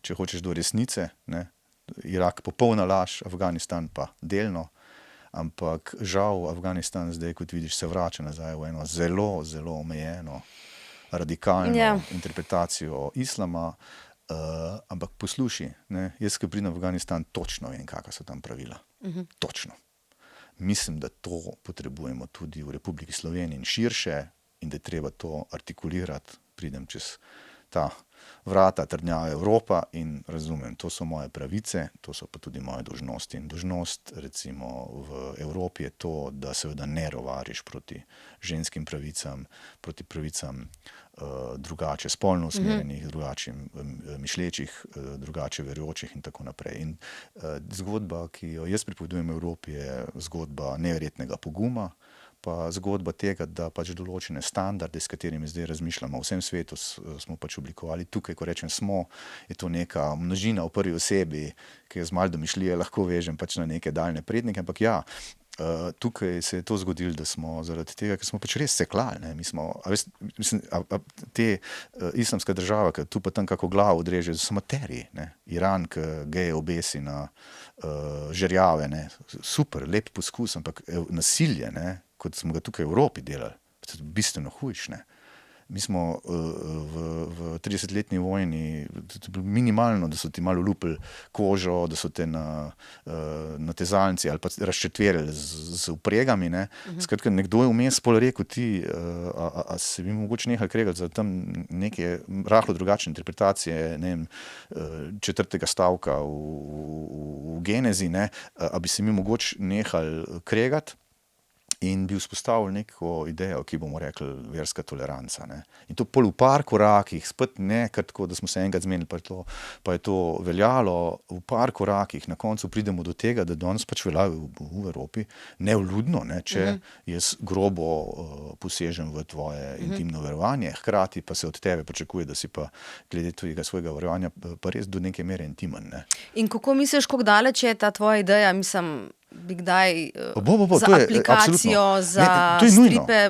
če hočeš, do resnice. Ne? Irak popolna laž, Afganistan pa delno. Ampak žal Afganistan zdaj, kot vidiš, se vrača nazaj v eno zelo, zelo omejeno, radikalno interpretacijo islama. Ampak poslušaj, ne? Jaz, ko pridem v Afganistan, točno vem, kakva so tam pravila. Točno. Mislim, da to potrebujemo tudi v Republiki Sloveniji in širše in da je treba to artikulirati. Pridem čez ta vrata trdnjava Evropa in razumem, to so moje pravice, to so pa tudi moje dolžnosti. In dolžnost recimo v Evropi je to, da seveda ne rovariš proti ženskim pravicam, proti pravicam drugače spolno usmerjenih, drugače mišlečih, drugače verujočih in tako naprej. In zgodba, ki jo jaz pripovedujem v Evropi, je zgodba neverjetnega poguma, pa zgodba tega, da pač določene standarde, s katerimi zdaj razmišljamo v vsem svetu, smo pač oblikovali. Tukaj, ko rečem smo, je to neka množina v prvi osebi, ki jo z malo domišljije lahko vežem pač na neke daljne prednike, ampak ja, tukaj se je to zgodilo, da smo zaradi tega, ker smo pač res seklali. Ne? Mi smo, te islamska država, ki tu pa tam kako glavo odreže, so materiji. Ne? Iran, ki geje obesi na žerjave, ne? Super, lep poskus, ampak nasilje, ne? Kot smo ga tukaj v Evropi delali, to je bistveno hujš, ne. Mi smo v 30-letni vojni minimalno, da so ti malo lupili kožo, da so te na tezalnici ali pa razčetverili z vpregami, ne. Skratka, nekdo je vmes pol rekel, a se bi mogoče nehali kregati za tam neke rahlo drugačne interpretacije, ne vem, 4. stavka v Genezi, ne, a bi se mi mogoče nehali kregati in bi vzpostavili neko idejo, ki bomo rekli verska toleranca. Ne. In to pol v par korakih, spet ne kar tako, da smo se enkrat zmenili, pa je to veljalo, v par korakih na koncu pridemo do tega, da danes pač velja v Evropi nevljudno, ne, če jaz grobo posežem v tvoje intimno verovanje, hkrati pa se od tebe pričakuje, da si pa glede tvojega svojega verovanja pa res do neke mere intimen. Ne. In kako misliš, kako daleč je ta tvoja ideja, mislim, bi kdaj za to je, aplikacijo, za to je stripe?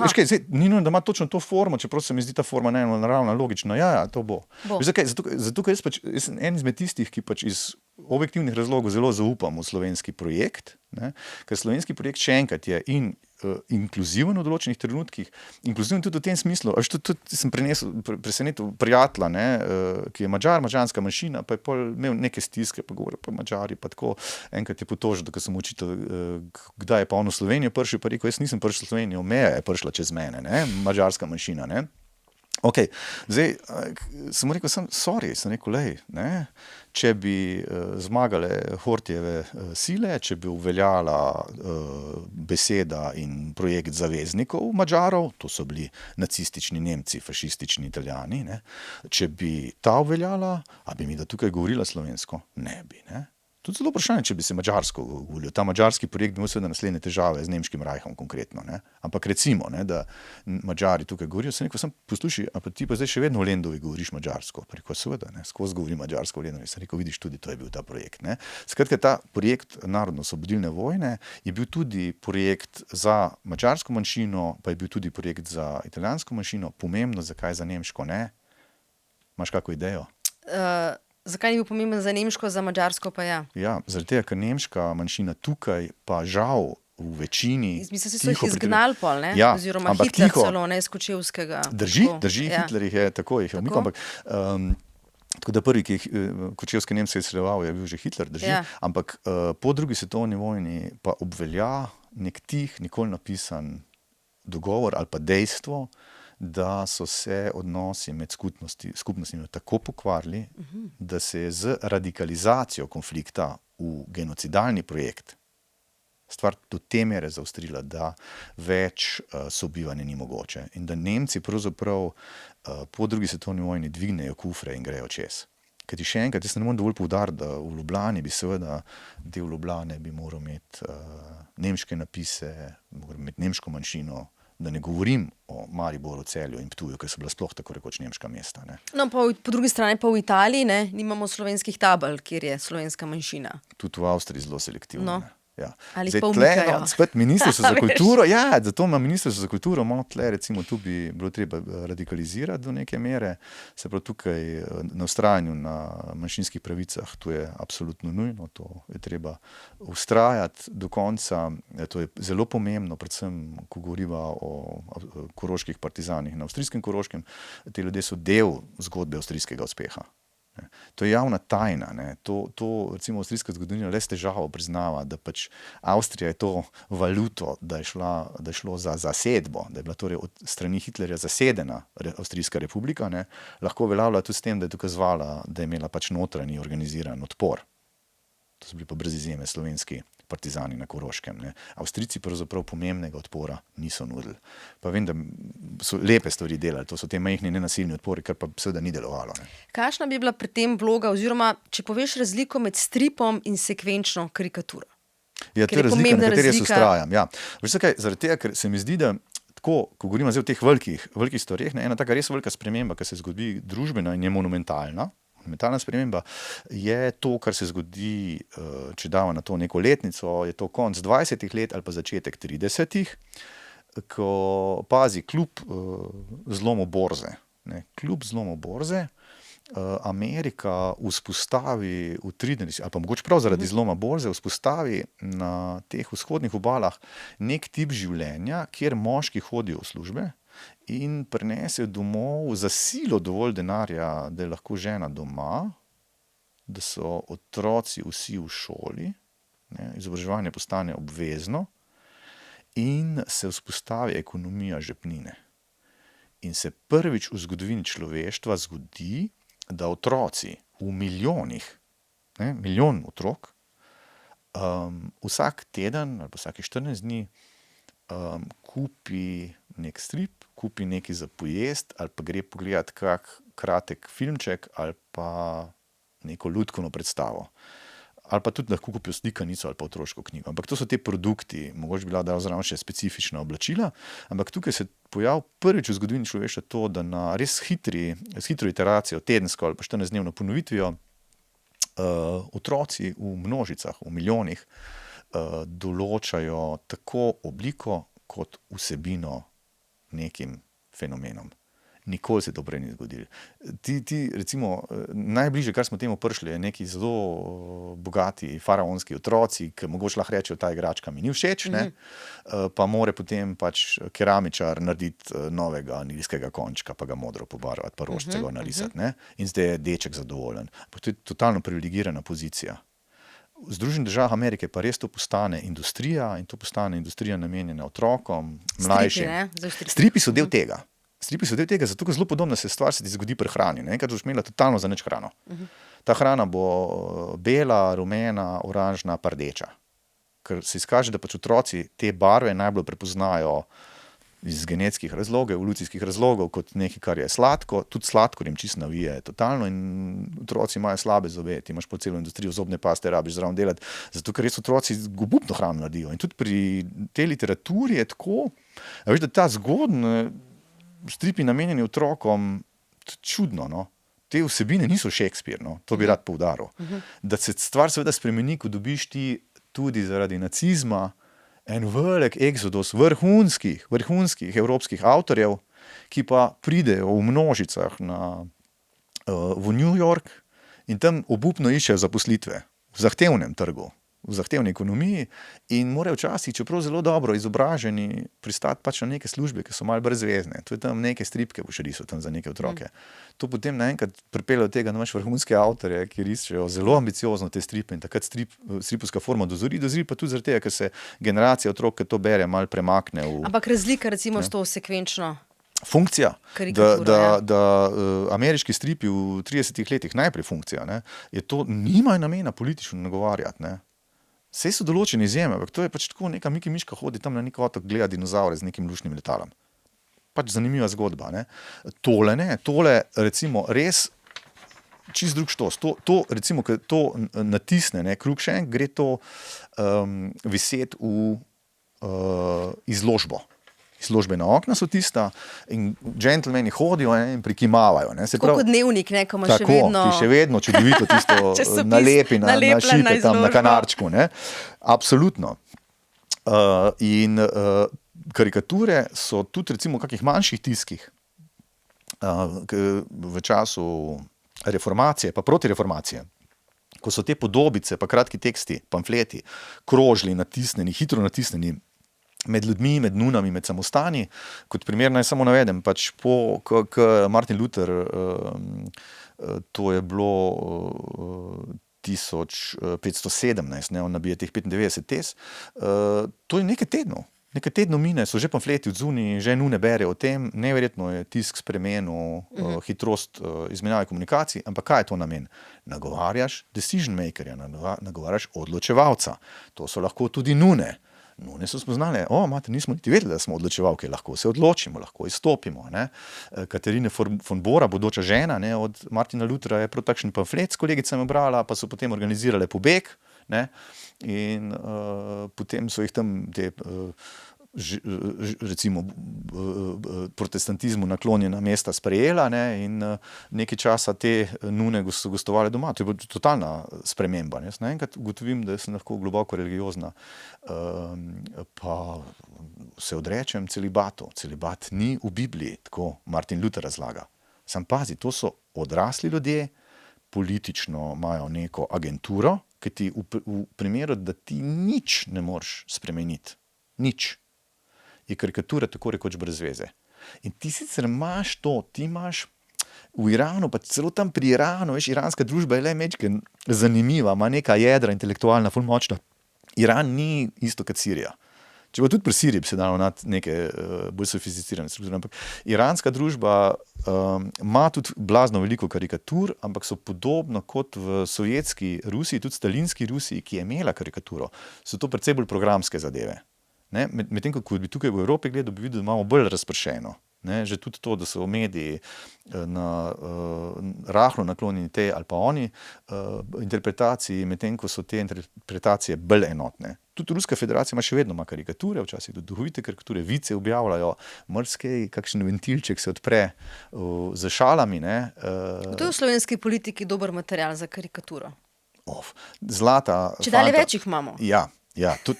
Veš kaj, ni nujno, da ima točno to formo, čeprav se mi zdi ta forma naravna, logična. Ja, to bo. Zato, ker jaz sem en izmed tistih, ki pač iz objektivnih razlogov zelo zaupam v slovenski projekt, ne? Ker slovenski projekt še enkrat je inkluziven v določenih trenutkih, inkluziven tudi v tem smislu, tudi sem presenetil prijatelja, ne, ki je madžarska manjšina, pa je pol imel neke stiske, pa govoril pa Madžari, pa tako, enkrat je potožil, da ko sem učitelj, kdaj je pa on v Slovenijo prišel, pa rekel, jaz nisem prišel v Slovenijo, meja je prišla čez mene, ne, madžarska manjšina, ne. Ok, zdaj, sem mu rekel, sem rekel, lej, ne, če bi zmagale Hortijeve sile, če bi uveljala beseda in projekt zaveznikov Madžarov, to so bili nacistični Nemci, fašistični Italijani, ne, če bi ta uveljala, a bi mi da tukaj govorila slovensko? Ne bi, ne. Tudi zelo vprašanje, če bi se madžarsko govoril. Ta madžarski projekt bi imel seveda naslednje težave z nemškim rajhom konkretno, ne. Ampak recimo, ne, da Madžari tukaj govorijo, sem rekel, poslušaj, a pa ti pa zdaj še vedno v Lendovi govoriš madžarsko. Pa rekel, seveda, ne, skozi govori madžarsko v Lendovi. Sem rekel, vidiš, tudi to je bil ta projekt, ne. Skratka, ta projekt narodno-osvobodilne vojne je bil tudi projekt za madžarsko manjšino, pa je bil tudi projekt za italijansko manjšino. Pomembno, zakaj za nemško ne? Imaš kako idejo? Zakaj ni bil pomemben za nemško, za madžarsko pa ja? Ja, zaradi tega, ker nemška manjšina tukaj pa žal v večini mislim, so jih izgnali pol, ne? Ja, oziroma Hitler celo, ne, iz Kočevskega. Drži, ja. Hitler jih je umikal, ampak tako da prvi, ki jih kočevske Nemce izseljeval, je bil že Hitler, drži, Ja. ampak po drugi svetovni vojni pa obvelja nek tih, nikoli napisan dogovor ali pa dejstvo, da so se odnosi med skupnostmi tako pokvarili, da se je z radikalizacijo konflikta v genocidalni projekt stvar do te mere zaostrila, da več sobivanja ni mogoče. In da Nemci pravzaprav po drugi svetovni vojni dvignejo kufre in grejo čez. Kajti še enkrat, jaz ne morem dovolj poudariti, da v Ljubljani bi seveda del Ljubljane bi moral imeti nemške napise, moral imeti nemško manjšino, da ne govorim o Mariboru, Celju in Ptuju, ker so bila sploh tako rekoč nemška mesta. Ne. No, pa po drugi strani pa v Italiji, ne, nimamo slovenskih tabel, kjer je slovenska manjšina. Tudi v Avstriji zelo selektivno. No. Ne. Ja. Ali Zdaj, pa tle, umikajo. spet Ministrstvo za Veš. kulturo, ja, zato ima Ministrstvo za kulturo malo tle, recimo tu bi bilo treba radikalizirati do neke mere, se pravi tukaj na vztrajanju na manjšinskih pravicah, to je absolutno nujno, to je treba vztrajati do konca, to je zelo pomembno, predvsem, ko govoriva o koroških partizanih na avstrijskem Koroškem, ti ljudje so del zgodbe avstrijskega uspeha. To je javna tajna. Ne. To recimo avstrijska zgodovina le s težavo priznava, da pač Avstrija je to valuto, da je šlo za zasedbo, da je bila torej od strani Hitlerja zasedena Avstrijska republika, ne, lahko uveljavlja tudi s tem, da je dokazovala, da je imela pač notranji organiziran odpor. To so bili pa brez izjeme slovenski partizani na Koroškem. Ne. Avstrijci pravzaprav pomembnega odpora niso nudili. Pa vem, da so lepe stvari delali, to so te majhni nenasilni odpori, kar pa seveda ni delovalo. Ne. Kakšna bi bila pri tem vloga, oziroma če poveš razliko med stripom in sekvenčno karikaturo? Ja, to je razlika, na kateri jaz vztrajam. Ja. Veš zakaj? Zaradi tega, ker se mi zdi, da tako, ko govorimo zdaj o teh velikih stvareh, ena taka res velika sprememba, ki se zgodi družbena in je monumentalna. Monumentalna sprememba je to, kar se zgodi, če dava na to neko letnico, je to konc 20 let ali pa začetek 30, ko kljub zlomu borze, ne, kljub zlomu borze, Amerika vzpostavi v 30, ali pa mogoče prav zaradi zloma borze, vzpostavi na teh vzhodnih obalah nek tip življenja, kjer moški hodijo v službe in prinesejo domov za silo dovolj denarja, da je lahko žena doma, da so otroci vsi v šoli, ne, izobraževanje postane obvezno in se vzpostavi ekonomija žepnine. In se prvič v zgodovini človeštva zgodi, da otroci v milijonih, ne, milijon otrok, vsak teden ali pa vsake 14 dni kupi nek strip, kupi nekaj za pojest ali pa gre pogledat kak kratek filmček ali pa neko lutkovno predstavo. Ali pa tudi lahko kupijo slikanico ali pa otroško knjigo. Ampak to so te produkti, mogoče bi lahko dal zraven še specifična oblačila, ampak tukaj se pojavi prvič v zgodovini človeštva to, da na res s hitro iteracijo, tedensko ali pa 14-dnevno ponovitvijo, otroci v množicah, v milijonih, določajo tako obliko kot vsebino nekim fenomenom. Nikoli se to prej ni zgodilo. Recimo, najbližje, kar smo temu prišli, je neki zelo bogati faraonski otroci, ki mogoče lahko rečejo, ta igračka mi ni všeč, ne? Pa more potem pač keramičar narediti novega nilskega končka, pa ga modro pobarvati, pa rožice ga narisati. Ne? In zdaj je deček zadovoljen. Pa to je totalno privilegirana pozicija. V Združenih državah Amerike pa res to postane industrija in to postane industrija namenjena otrokom, mlajšim. Stripi so del tega. Stripi so del tega, zato ker zelo podobna se stvar se ti zgodi pri hrani. Enkrat boš imela totalno za nič hrano. Ta hrana bo bela, rumena, oranžna, pa rdeča. Ker se izkaže, da pač otroci te barve najbolj prepoznajo iz genetskih razlogov, evolucijskih razlogov, kot nekaj, kar je sladko. Tudi sladkor jim čisto navije totalno in otroci imajo slabe zobe. Ti imaš po celo industrijo zobne paste, rabiš zraven delati, zato ker res otroci obupno hrano naredijo. In tudi pri tej literaturi je tako, veš, da ta zgodna stripi namenjeni otrokom, čudno, no. Te vsebine niso Shakespeare, no. To bi rad poudaril. Da se stvar seveda spremeni, ko dobiš ti tudi zaradi nacizma en velik eksodus vrhunskih evropskih avtorjev, ki pa pridejo v množicah v New York in tam obupno iščejo zaposlitve v zahtevnem trgu, v zahtevni ekonomiji in morajo včasih, čeprav zelo dobro izobraženi, pristati pač na neke službe, ki so malo brezvezne. To je tam neke stripke boš risal tam za neke otroke. To potem naenkrat pripelje do tega, da imaš vrhunske avtorje, ki rišejo zelo ambiciozno te stripe in takrat stripovska forma dozori pa tudi zaradi tega, ker se generacija otrok, ki to bere, malo premakne v... Ampak razlika recimo s to sekvenčno funkcija, karikaturo, da ameriški stripi v 30 letih, najprej funkcija, ne, je to, nimajo namena politično nagovarjati, ne. Saj so določene izjeme, ampak to je pač tako, neka Miki Miška hodi tam na nek otok, gleda dinozavre z nekim luštnim letalom. Pač zanimiva zgodba, ne. Tole recimo res čist drug štos. To recimo, ko to natisne, ne, Cruikshank, gre to viset v izložbo. izložbena okna so tista in džentlmeni hodijo in prikimavajo. Ne. Se Tako kot dnevnik, ne, ko imaš še tako, vedno... ti še vedno čudovito tisto Časopis nalepi nalepljen na našipe tam na izložbo. kanarčku. Ne. Absolutno. In karikature so tudi recimo v kakih manjših tiskih v času reformacije pa protireformacije, ko so te podobice pa kratki teksti, pamfleti krožili natisnjeni, hitro natisnjeni med ljudmi, med nunami, med samostani. Kot primer naj samo navedem, pač ko Martin Luther, to je bilo 1517, ne, on nabije teh 95 tez, to je nekaj tednov mine, so že pamfleti odzuni, že nune bere o tem, neverjetno je tisk spremenil hitrost izmenjave komunikacij, ampak kaj je to namen? Nagovarjaš decision makerja, nagovarjaš odločevalca. To so lahko tudi nune. Nune so spoznali, nismo niti vedeli, da smo odločevalke, lahko se odločimo, lahko izstopimo. Ne. Katarine von Bora, bodoča žena, ne, od Martina Luthera je prav takšen pamflet s kolegicami brala, pa so potem organizirale pobeg, ne, in potem so jih tam te recimo protestantizmu naklonjena mesta sprejela, ne, in nekaj časa te nune so gostovale doma. To je bila totalna sprememba. Ne. Jaz naenkrat ugotovim, da sem lahko globoko religiozna, pa se odrečem celibatu. Celibat ni v Bibliji, tako Martin Luther razlaga. Sam pazi, to so odrasli ljudje, politično imajo neko agenturo, ki ti v primeru, da ti nič ne moreš spremeniti, nič, je karikatura tako rekoč brez veze. In ti sicer imaš to, ti imaš v Iranu, pa celo tam pri Iranu, veš, iranska družba je le mečken zanimiva, ima neka jedra intelektualna, ful močna. Iran ni isto kot Sirija. Če pa tudi pri Siriji bi se dalo nad neke bolj sofisticirane strukture, ampak iranska družba ima tudi blazno veliko karikatur, ampak so podobno kot v sovjetski Rusiji, tudi stalinski Rusiji, ki je imela karikaturo, so to precej bolj programske zadeve. Ne, medtem ko bi tukaj v Evropi gledal, bi videl, da imamo bolj razpršeno. Ne, že tudi to, da so mediji rahlo naklonjeni tej ali pa oni interpretaciji, medtem ko so te interpretacije bolj enotne. Tudi Ruska federacija še vedno ima karikature, včasih tudi duhovite karikature, vice objavljajo, marsikaj, kakšen ventilček se odpre z šalami. Ne. To je v slovenski politiki dober material za karikaturo. Zlata. Čedalje več jih imamo. Ja,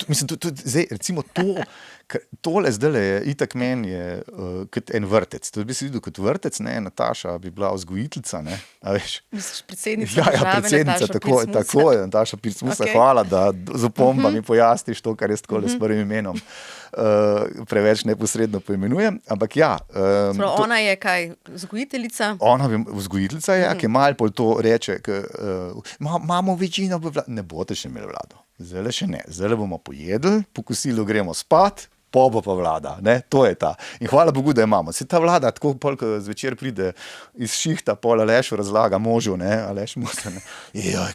mislim, zdaj, recimo tole zdajle je, itak meni je kot en vrtec. To bi si videl kot vrtec, ne, Nataša bi bila vzgojiteljica, ne, a veš. Misliš, predsednica države, predsednica, Nataša tako je, Nataša Pirc-Musar, okay. Hvala, da z opombami pojasniš to, kar jaz takole s prvim imenom preveč neposredno poimenujem, ampak ja. Ona je kaj, vzgojiteljica? Ona vzgojiteljica je, ki malo pol to reče, imamo večino v vladi, ne boste še imeli vlado. Zdaj še ne, zdaj bomo pojedli, po kosilu gremo spat, bo pa vlada, ne, to je ta. In hvala Bogu, da imamo. Se ta vlada, tako pol, ko zvečer pride iz šihta, pol Alešu razlaga možu, ne, Aleš Musar, ne,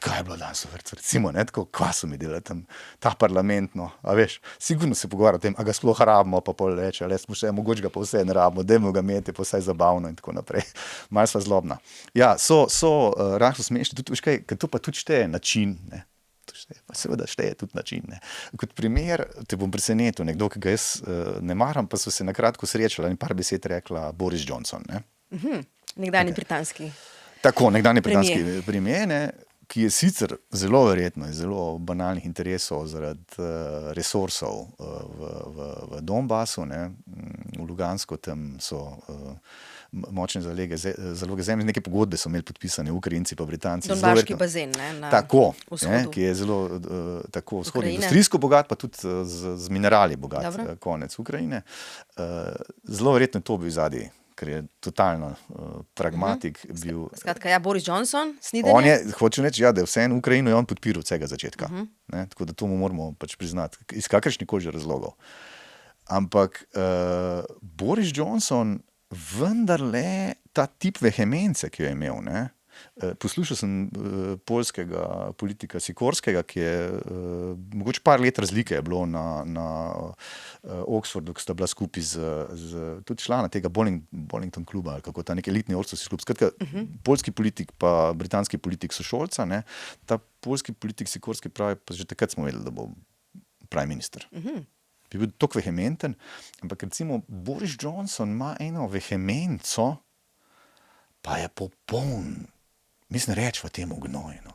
kaj je bilo danes v vrtcu, recimo, ne, tako, kva so mi delali tam, ta parlament, no, a veš, sigurno se pogovarja o tem, a ga sploh rabimo, pa pol reče, Aleš Musar, mogoče ga pa vse ne rabimo, dajmo ga imeti, pa vsaj zabavno in tako naprej. Malo sva zlobna. Ja, so rahlo smešni, tudi, veš kaj, ker to pa tudi šteje način, ne. Pa seveda šteje tudi način. Ne. Kot primer, te bom presenetil, nekdo, ki ga jaz ne maram, pa so se nakratko srečala in par besed rekla Boris Johnson. Ne. Nekdanji britanski. Tako, nekdanji britanski premier, ne, ki je sicer zelo verjetno iz zelo banalnih interesov zaradi resursov v Donbasu, ne, v Lugansko, tam so močne zaloge zemlje, neke pogodbe so imeli podpisane Ukrajinci pa Britanci. Donbaški bazen, ne, na tako, vzhodu. Ki je zelo tako vzhodno industrijsko bogat, pa tudi z minerali bogat. Dobro. Konec Ukrajine. Zelo verjetno to bil zadnji, ker je totalno pragmatik bil. Skratka, ja, Boris Johnson, snidenje. On je, hočem reči, ja, da je vseeno Ukrajino je on podpiral od vsega začetka. Ne, tako da to mu moramo pač priznati, iz kakršnikoli že razlogov. Ampak Boris Johnson vendarle ta tip vehemence, ki jo je imel, ne, poslušal sem poljskega politika Sikorskega, ki je mogoče par let razlike je bilo na Oxfordu, ko sta bila skupaj z tudi člana tega Bollington kluba, ali kako ta nek elitni ortodokski klub. Skratka, poljski politik pa britanski politik sošolca, ne, ta poljski politik Sikorski pravi, pa že takrat smo vedeli, da bo prime minister. bi bil tako vehementen, ampak recimo Boris Johnson ima eno vehemenco, pa je popoln, mislim reči v tem gnojno.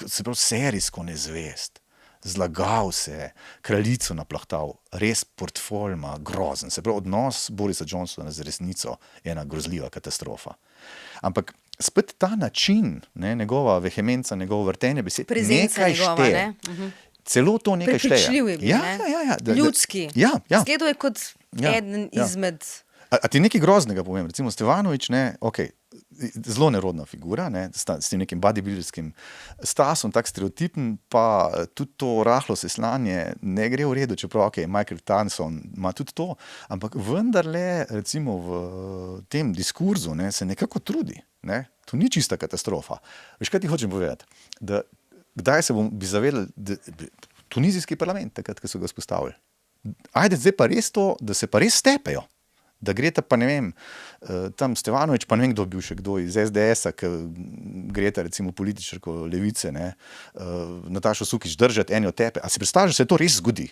Se pravi, serijsko nezvest, zlagal se, kraljico naplahtal, res portfolj ima grozen. Se pravi, odnos Borisa Johnsona z resnico je ena grozljiva katastrofa. Ampak spet ta način, ne, njegova vehemenca, njegovo vrtenje besed, Prezenca nekaj njegova, šteje. ne? Celo to nekaj šteje. Prepričljiv je bil, Ja. ljudski. Ja. Zgledal je kot eden izmed... A ti nekaj groznega povem, recimo Stevanović, ne, okay, zelo nerodna figura, ne, s tem nekim bodybuilderskim stasom, tak stereotipen, pa tudi to rahlo seslanje ne gre v redu, čeprav Michael Tyson ima tudi to, ampak vendarle recimo v tem diskurzu, ne, se nekako trudi, ne, to ni čista katastrofa. Veš, kaj ti hočem povedati? Da kdaj bi zavedali, da tunizijski parlament, takrat, ko so ga vzpostavili, ajde zdaj pa res to, da se pa res stepejo. Da greta pa ne vem, tam Stevanović, pa ne vem, kdo bil še kdo iz SDS-a, ki greta recimo političarko levice, ne, Natašo Sukič držati eni od tepe. A si predstavljaš, da se to res zgodi?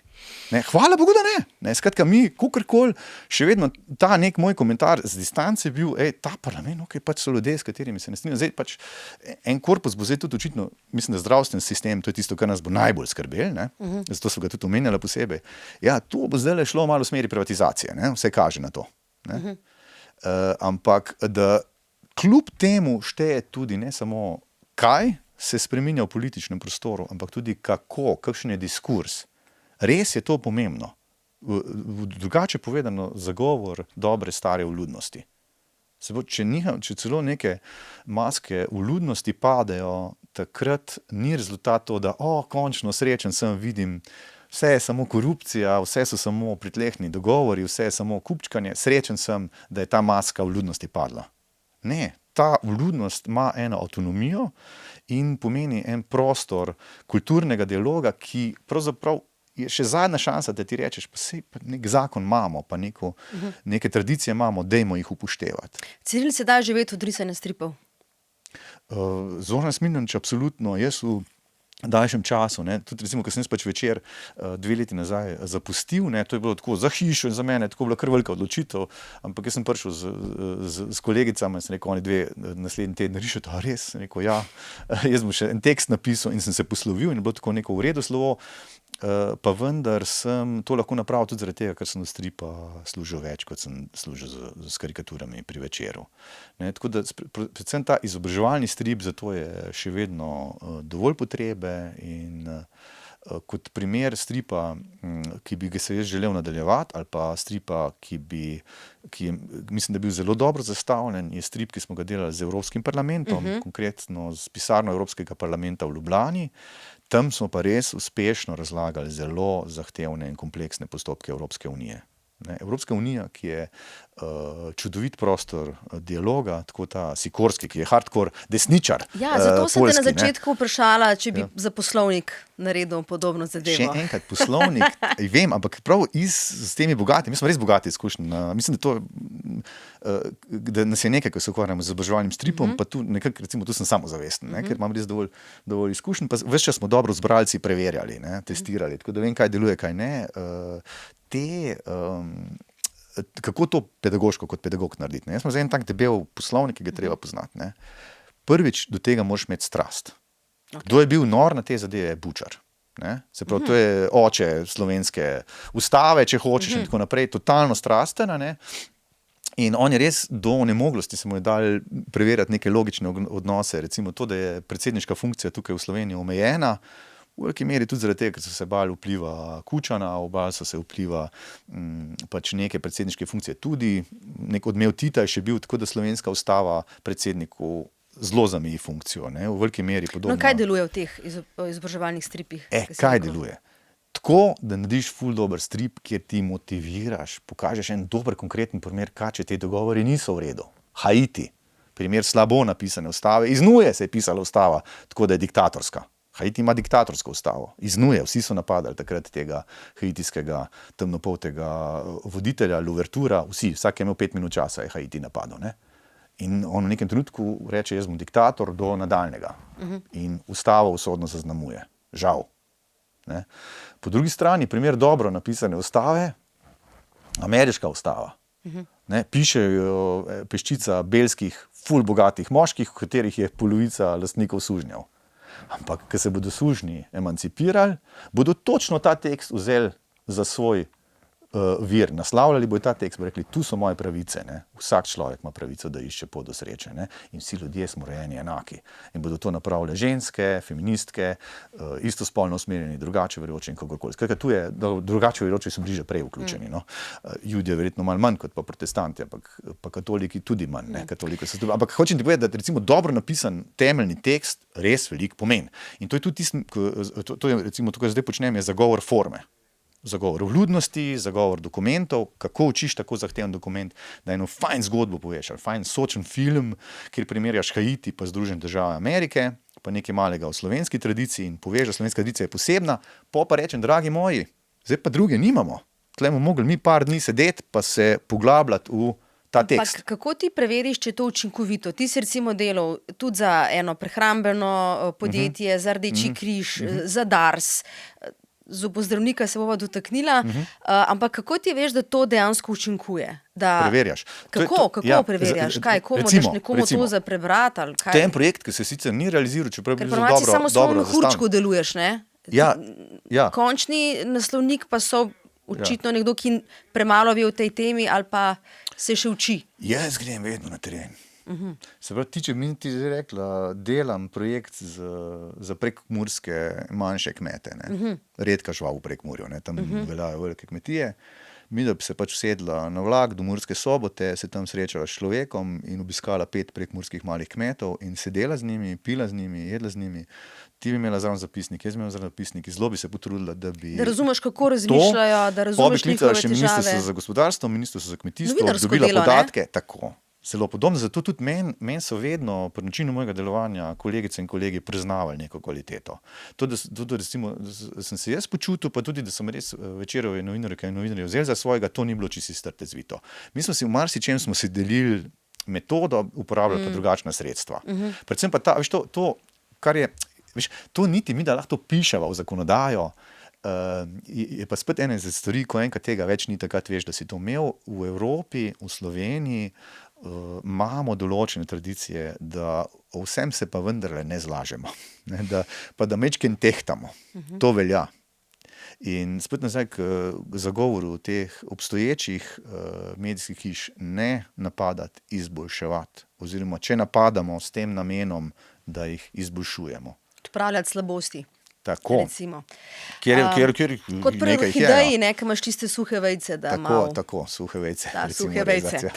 Ne, hvala Bogu, da ne. Skratka, mi, kakorkoli, še vedno ta nek moj komentar z distance je bil, ta parlament, pač so ljudje, s katerimi se ne strinjam. Zdaj pač en korpus bo zdaj tudi očitno, mislim, da zdravstveni sistem, to je tisto, kar nas bo najbolj skrbel, ne, zato so ga tudi omenjala posebej. Ja, to bo zdaj šlo malo v smeri privatizacije, ne, vse kaže na to. Ampak da kljub temu šteje tudi ne samo kaj se spreminja v političnem prostoru, ampak tudi kako, kakšen je diskurs. Res je to pomembno. Drugače povedano, zagovor dobre stare vljudnosti. Če celo neke maske vljudnosti padejo, takrat ni rezultat to, da končno srečen sem, vidim, vse je samo korupcija, vse so samo pritlehni dogovori, vse je samo kupčkanje, srečen sem, da je ta maska vljudnosti padla. Ne, ta vljudnost ima eno avtonomijo in pomeni en prostor kulturnega dialoga, ki pravzaprav je še zadnja šansa, da ti rečeš, pa sej nek zakon imamo, pa neke tradicije imamo, dajmo jih upoštevati. Ciril se da živeti od risanja stripov? Zoran Smiljanić, absolutno, jaz v daljšem času, ne, tudi recimo, ko sem pač večer 2 leti nazaj zapustil, ne, to je bilo tako za hišo in za mene, tako bila kar velika odločitev, ampak jaz sem prišel s kolegicama in sem rekel, oni 2 naslednji teden rišete, res, sem rekel, ja, jaz bom še en tekst napisal in sem se poslovil in je bilo tako neko v redu slovo, pa vendar sem to lahko napravil tudi zaradi tega, ker sem v stripa služil več, kot sem služil z karikaturami pri Večeru. Ne, tako da predvsem ta izobraževalni strip, zato je še vedno dovolj potrebe in kot primer stripa, ki bi ga se jaz želel nadaljevati, ali pa stripa, ki je, mislim, da bil zelo dobro zastavljen, je strip, ki smo ga delali z Evropskim parlamentom, konkretno z pisarno Evropskega parlamenta v Ljubljani. Tam smo pa res uspešno razlagali zelo zahtevne in kompleksne postopke Evropske unije. Evropska unija, ki je čudovit prostor dialoga, tako ta Sikorski, ki je hardcore desničar. Ja, zato sem poljski, te na začetku vprašala, če bi za poslovnik naredil podobno zadevo. Še enkrat, poslovnik, vem, ampak prav s temi bogati, mi smo res bogati izkušnji. Mislim, da nas je nekaj, ko se ukvarjamo z izobraževalnim stripom, pa tu nekako, recimo, tu sem samozavesten, ker imam res dovolj izkušenj, pa ves čas smo dobro z bralci preverjali, testirali, tako da vem, kaj deluje, kaj ne. Kako to pedagoško kot pedagog narediti. Jaz sem za en tak debel poslovnik, ki ga treba poznati. Ne. Prvič, do tega moraš imeti strast. Kdo je bil nor na te zadeve, je Bučar. Ne. Se pravi, to je oče slovenske ustave, če hočeš, in tako naprej, totalno strastena. Ne. In on je res do onemoglosti se mu je dal preverjati neke logične odnose, recimo to, da je predsedniška funkcija tukaj v Sloveniji omejena, v veliki meri tudi zaradi tega, ker so se bali vpliva Kučana, bali so se vpliva pač neke predsedniške funkcije tudi. Nek odmev Tita je še bil, tako da slovenska ustava predsedniku zelo zameji funkcijo. Ne? V veliki meri podobno. No, kaj deluje v teh izobraževalnih stripih? Kaj deluje? Tako, da narediš ful dober strip, kjer ti motiviraš, pokažeš en dober konkreten primer, kaj če te dogovori niso v redu. Haiti, primer slabo napisane ustave, iz nuje se je pisala ustava, tako da je diktatorska. Haiti ima diktatorsko ustavo, iz nuje, vsi so napadali takrat tega haitijskega temnopoltega voditelja, Louvertura, vsak je imel 5 minut časa, je Haiti napadel. Ne? In on v nekem trenutku reče, jaz bom diktator do nadaljnega. In ustavo usodno zaznamuje. Žal. Ne. Po drugi strani, primer dobro napisane ustave, ameriška ustava. Ne, pišejo peščica belskih, ful bogatih moških, v katerih je polovica lastnikov sužnjev. Ampak, ko se bodo sužnji emancipirali, bodo točno ta tekst vzeli za svoj vir, naslavljali bodo ta tekst, bodo rekli, tu so moje pravice, ne? Vsak človek ima pravico, da išče pot do sreče, ne? In vsi ljudje smo rojeni enaki. In bodo to napravile ženske, feministke, istospolno usmerjeni, drugače verujoči in kakorkoli. Skratka, tu je, drugače verujoči so bili že prej vključeni, no? Judje verjetno malo manj kot pa protestanti, ampak pa katoliki tudi manj, ne? Katoliki so tudi, ampak hočem ti povedati, da recimo dobro napisan temeljni tekst res veliko pomeni. In to je tudi tisto, to je recimo to, kar zdaj počnem, je zagovor forme. Zagovor vljudnosti, zagovor dokumentov, kako učiš tako zahteven dokument, da eno fajn zgodbo poveš, ali fajn sočen film, kjer primerjaš Haiti pa Združene države Amerike, pa nekaj malega v slovenski tradiciji in poveš, da slovenska tradicija je posebna, pa rečem, dragi moji, zdaj pa druge nimamo. Tle bomo mogli mi par dni sedeti pa se poglabljati v ta tekst. Ampak kako ti preveriš, če je to učinkovito? Ti si recimo delal tudi za eno prehrambeno podjetje, za Rdeči križ, za Dars, zobozdravnika se bova dotaknila, ampak kako ti veš, da to dejansko učinkuje? Preverjaš. Kako preverjaš? Kaj, komu daš nekomu to za prebrati? Ali kaj? To je en projekt, ki se sicer ni realiziral, čeprav je bil zelo Ker samo svojemu dobro zastavljen. hurčku deluješ, ne? Ja. Končni naslovnik pa so očitno nekdo, ki premalo ve o tej temi ali pa se še uči. Jaz grem vedno na teren. Se pravi, če mi ti zdaj rekla, delam projekt za prekmurske manjše kmete, ne. Redka žival v Prekmurju, ne. Tam veljajo velike kmetije. Mi da bi se pač usedla na vlak do Murske Sobote, se tam srečala s človekom in obiskala 5 prekmurskih malih kmetov in sedela z njimi, pila z njimi, jedla z njimi. Ti bi imela zraven zapisnik, jaz bi imela zraven zapisnik, zelo bi se potrudila, da bi Da razumeš, kako razmišljajo, da razumeš njihove še težave. Ministrstvo za gospodarstvo, Ministrstvo za kmetijstvo, Novinarsko dobila delo, ne? podatke, tako. Zelo podobno, zato tudi meni so vedno pri načinu mojega delovanja kolegice in kolegi priznavali neko kvaliteto. To, da recimo, sem se jaz počutil, pa tudi, da sem res Večerove novinarke in novinarje vzeli za svojega, to ni bilo čisto strte zvito. Mi smo si v marsičem smo si delili metodo, uporabljali pa drugačna sredstva. Predvsem pa ta, veš, to, kar je, veš, to niti mi, da lahko to piševa v zakonodajo, je pa spet ena iz stvari, ko enkrat tega več ni, takrat veš, da si to imel v Evropi, v Sloveniji, imamo določene tradicije, da o vsem se pa vendarle ne zlažemo, ne, pa da mečken tehtamo. To velja. In spet nazaj k zagovoru teh obstoječih medijskih hiš, ne napadati, izboljševati. Oziroma, če napadamo s tem namenom, da jih izboljšujemo. Odpravljati slabosti. Tako. Recimo. Kjer Kot pri nekaj orhideji, ne, ki imaš tiste suhe vejce, da malo... Tako, suhe vejce. Da, recimo, suhe vejce.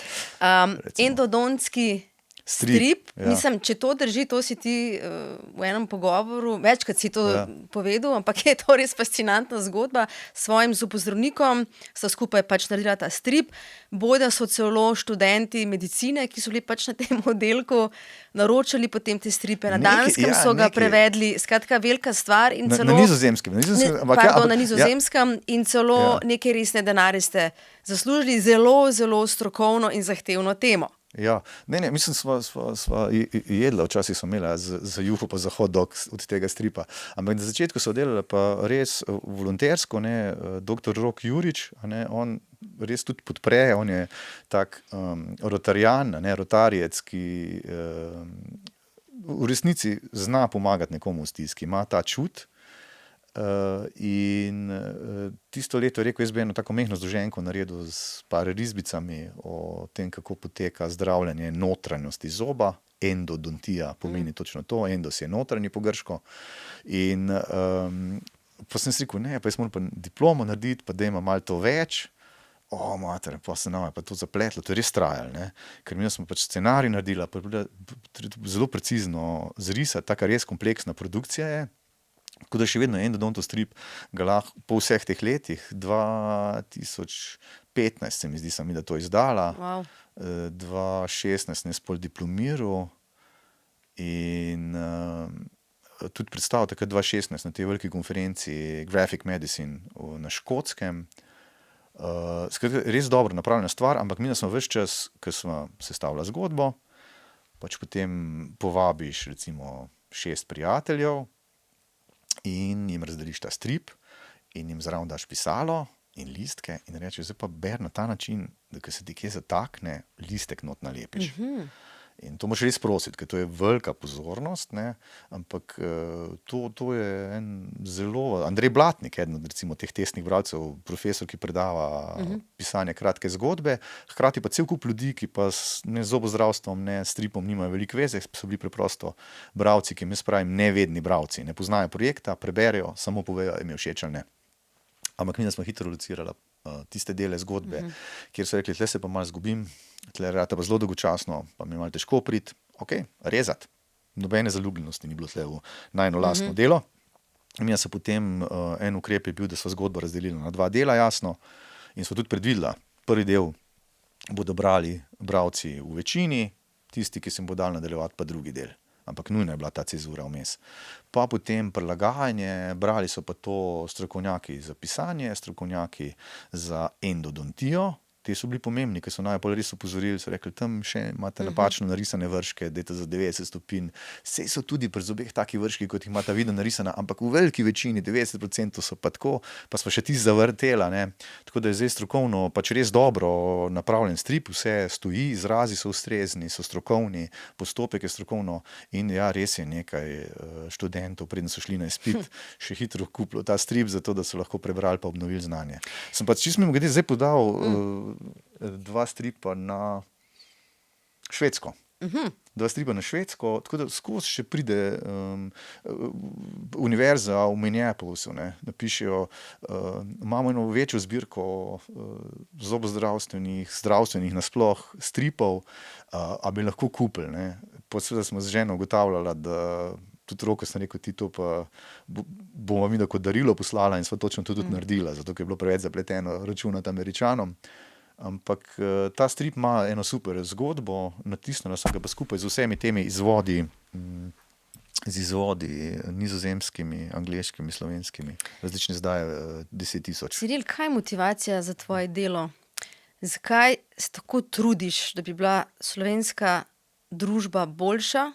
Endodontski strip. Ja. Mislim, če to drži, to si ti v enem pogovoru, večkrat si to povedal, ampak je to res fascinantna zgodba. S svojim zobozdravnikom sta skupaj pač naredila ta strip. Bojda so celo študenti medicine, ki so bili pač na tem oddelku, naročali potem te stripe. Na Danskem so ga prevedli. Skratka, velika stvar. In celo, na Nizozemskem. Na Nizozemskem in celo neke resne denarje ste zaslužili, zelo, zelo strokovno in zahtevno temo. Ja, ne, mislim, sva jedla, včasih smo imela za juho pa za hot dog od tega stripa. Ampak na začetku so delali pa res volontersko, ne, dr. Rok Jurič, ne, on res tudi podpre, on je tak rotarijan, ne, rotarijec, ki v resnici zna pomagati nekomu v stiski, ima ta čut. In tisto leto je rekel, jaz bi eno tako mehno združenko naredil s par risbicami o tem, kako poteka zdravljenje notranjosti zoba. Endodontija pomeni točno to, endos je notranji po grško. In pa sem si rekel, ne, pa jaz moram pa diplomo narediti, pa da ima malo to več. Mater, pa se nam je pa to zapletlo, to je res trajalo, ne. Ker mi smo pač scenarij naredila, pa zelo precizno zrisati, taka res kompleksna produkcija je. Tako da še vedno endodontov strip ga lahko po vseh teh letih, 2015 se mi zdi, sem mi da to izdala, 2016 sem pol diplomiral in tudi predstavil takrat 2016 na tej veliki konferenci Graphic Medicine na Škotskem. Skratka, res dobro napravljena stvar, ampak mi smo ves čas, ko smo sestavila zgodbo, pač potem povabiš recimo 6 prijateljev, in jim razdeliš ta strip in jim zraven daš pisalo in listke in rečeš, zdaj pa ber na ta način, da ko se ti kje zatakne, listek not nalepiš. In to moraš res prositi, ker to je velika pozornost, ne? Ampak to je en zelo... Andrej Blatnik, eden od recimo teh testnih bralcev, profesor, ki predava pisanje kratke zgodbe, hkrati pa cel kup ljudi, ki pa ne z zobozdravstvom, ne s stripom nimajo veliko veze, so bili preprosto bralci, ki jim jaz pravim nevedni bralci, ne poznajo projekta, preberejo, samo povejo, jim je všeč ali ne. Ampak mi smo hitro locirali tiste dele zgodbe, kjer so rekli, tle se pa malo zgubim, tle rata pa zelo dolgočasno, pa mi je malo težko priti, rezati. Nobene zaljubljenosti ni bilo tle v najino lastno delo. Mi se potem en ukrep je bil, da so zgodbo razdelili na 2 dela, jasno, in so tudi predvidela. Prvi del bodo brali bralci v večini, tisti, ki se jim bo dal nadaljevati, pa drugi del. Ampak nujna je bila ta cezura vmes. Pa potem prilagajanje, brali so pa to strokovnjaki za pisanje, strokovnjaki za endodontijo. Ti so bili pomembni, ker so najbolj res opozorili, so rekli, tam še imate napačno narisane vrške, dajte za 90 stopinj. Sej so tudi pri zobeh taki vrški, kot jih imata vidno narisana, ampak v veliki večini, 90% so pa tako, pa smo še tisti zavrtela, ne. Tako da je zdaj strokovno pač res dobro napravljen strip, vse stoji, izrazi so ustrezni, so strokovni, postopek je strokovno in ja, res je nekaj študentov, preden so šli na izpit, še hitro kupilo ta strip, zato da so lahko prebrali pa obnovili znanje. Sem pa čisto mimogrede zdaj podal 2 stripa na Švedsko. 2 stripa na Švedsko, tako da skozi še pride univerza v Minneapolisu, ne, napišejo, imamo eno večjo zbirko zobozdravstvenih, zdravstvenih nasploh stripov, a bi lahko kupili, ne. Seveda smo z ženo ugotavljala, da tudi Roko sem rekel, ti to pa bomo mi kot darilo poslala in sva točno to tudi naredila, zato ker je bilo preveč zapleteno računati Američanom. Ampak ta strip ima eno super zgodbo, natisnila sem ga pa skupaj z vsemi temi izvodi, z izvodi nizozemskimi, angleškimi, slovenskimi, različne zdaj 10 000. Ciril, kaj je motivacija za tvoje delo? Zakaj se tako trudiš, da bi bila slovenska družba boljša,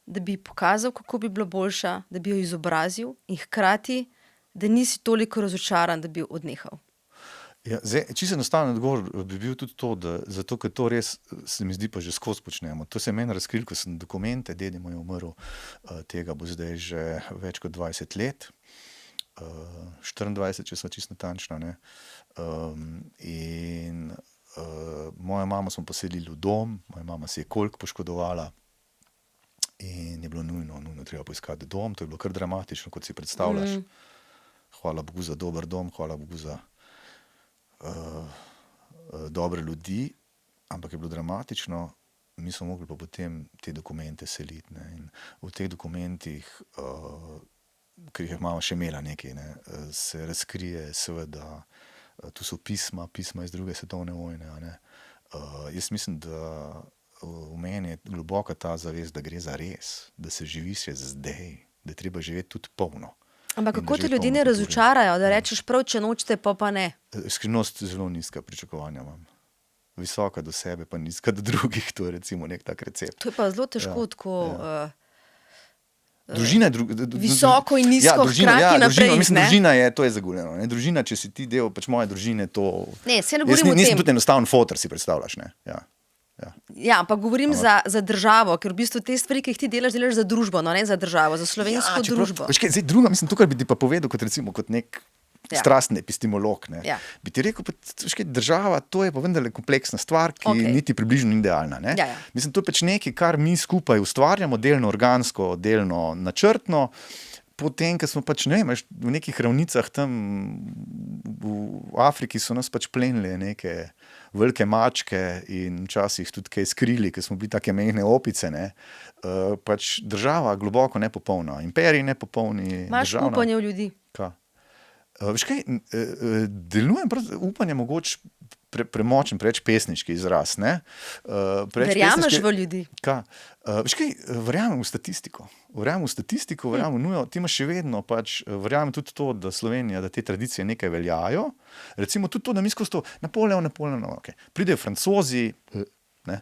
da bi pokazal, kako bi bila boljša, da bi jo izobrazil in hkrati, da nisi toliko razočaran, da bi odnehal? Ja, zdaj, čisto enostaven odgovor bi bil tudi to, da zato, ker to res se mi zdi pa že skozi počnemo. To se je meni razkrilo, ko sem dokumente, dedi moj je umrl, tega bo zdaj že več kot 20 let, 24, če so čisto natančna, ne. In mojo mamo smo poselili v dom, moja mama se je koliko poškodovala in je bilo nujno treba poiskati dom, to je bilo kar dramatično, kot si predstavljaš. Hvala Bogu za dober dom, hvala Bogu za dobre ljudi, ampak je bilo dramatično, mi smo mogli pa potem te dokumente seliti, ne, in v teh dokumentih, ker jih je mama še imela nekaj, ne, se razkrije seveda, tu so pisma iz 2. svetovne vojne, a ne. Jaz mislim, da v meni je globoka ta zavest, da gre za res, da se živi še zdaj, da je treba živeti tudi polno. Ampak kako te ljudje ne razočarajo, da rečeš prav, če nočete, pa ne? Skrivnost zelo nizka pričakovanja imam. Visoka do sebe, pa nizka do drugih, to je recimo nek tak recept. To je pa zelo težko tako družina je visoko in nizko hkrati naprej, ne? Družina je, to je zaguljeno, ne. Družina, če si ti del pač moje družine, to... Ne, se ne govorim o tem. Nisem tudi enostaven foter, si predstavljaš, ne, ja. Ja, ampak govorim za državo, ker v bistvu te stvari, ki jih ti delaš za družbo, no, ne za državo, za slovensko družbo. Veš kaj, zdaj druga, mislim, to, kar bi ti pa povedal, kot recimo, kot nek strasten epistemolog, ne, bi ti rekel, veš kaj, država, to je pa vendarle kompleksna stvar, ki niti približno ni idealna, ne. Mislim, to je pač nekaj, kar mi skupaj ustvarjamo, delno organsko, delno načrtno, potem, ko smo pač, ne vem, v nekih ravnicah tam v Afriki so nas pač plenile neke velike mačke in včasih tudi kaj skrili, ker smo bili take mehne opice, ne. Pač država globoko nepopolna, imperij nepopolni, imaš upanje v ljudi? Kaj? Veš kaj, delujem upanje mogoče premočen, preveč pesniški izraz, ne. Verjameš v ljudi? Kaj? Veš kaj, verjamem v statistiko. Verjamem nujo, ti imaš še vedno pač, verjamem tudi to, da Slovenija, da te tradicije nekaj veljajo. Recimo tudi to, da mi skozi to, Napoleon, okay. Pridejo Francozi, ne,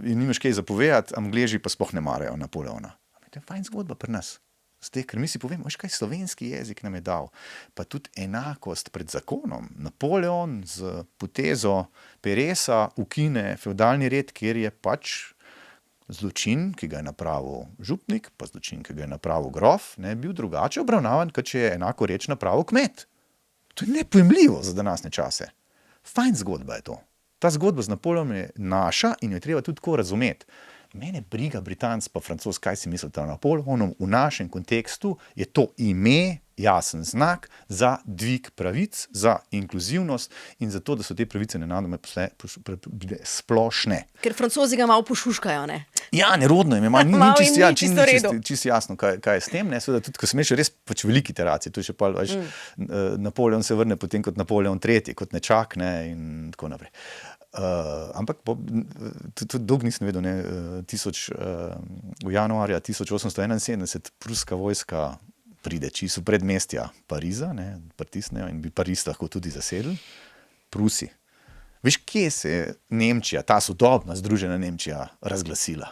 in nimaš kaj zapovedati, Angleži pa sploh ne marajo Napoleona. To je fajn zgodba pri nas. Zdaj, ker mi si povemo, veš kaj slovenski jezik nam je dal, pa tudi enakost pred zakonom. Napoleon z potezo peresa ukine fevdalni red, kjer je pač zločin, ki ga je napravil župnik, pa zločin, ki ga je napravil grof, ne, bil drugače obravnavan, kot če je enako reč napravil kmet. To je nepojemljivo za današnje čase. Fajn zgodba je to. Ta zgodba z Napoleonom je naša in jo je treba tudi tako razumeti. Mene briga Britanc pa Francoz, kaj si mislite o Napoleonu. V našem kontekstu je to ime, jasen znak za dvig pravic, za inkluzivnost in za to, da so te pravice nenadoma bile splošne. Ker Francozi ga malo pošuškajo, ne? Ja, nerodno jim je, ni Malo jim ni čisto redu. čisto jasno, kaj je s tem. Ne? Seveda tudi, ko sem imel še res pač veliki iteracije, to je še pa, Napoleon se vrne potem kot Napoleon III, kot nečak, ne, in tako naprej. Ampak tudi dolgo nisem vedel, ne, v januarja 1871 pruska vojska pride čisto v predmestja Pariza, ne, pritisnejo in bi Pariz lahko tudi zasedli. Prusi. Veš, kje se je Nemčija, ta sodobna združena Nemčija, razglasila?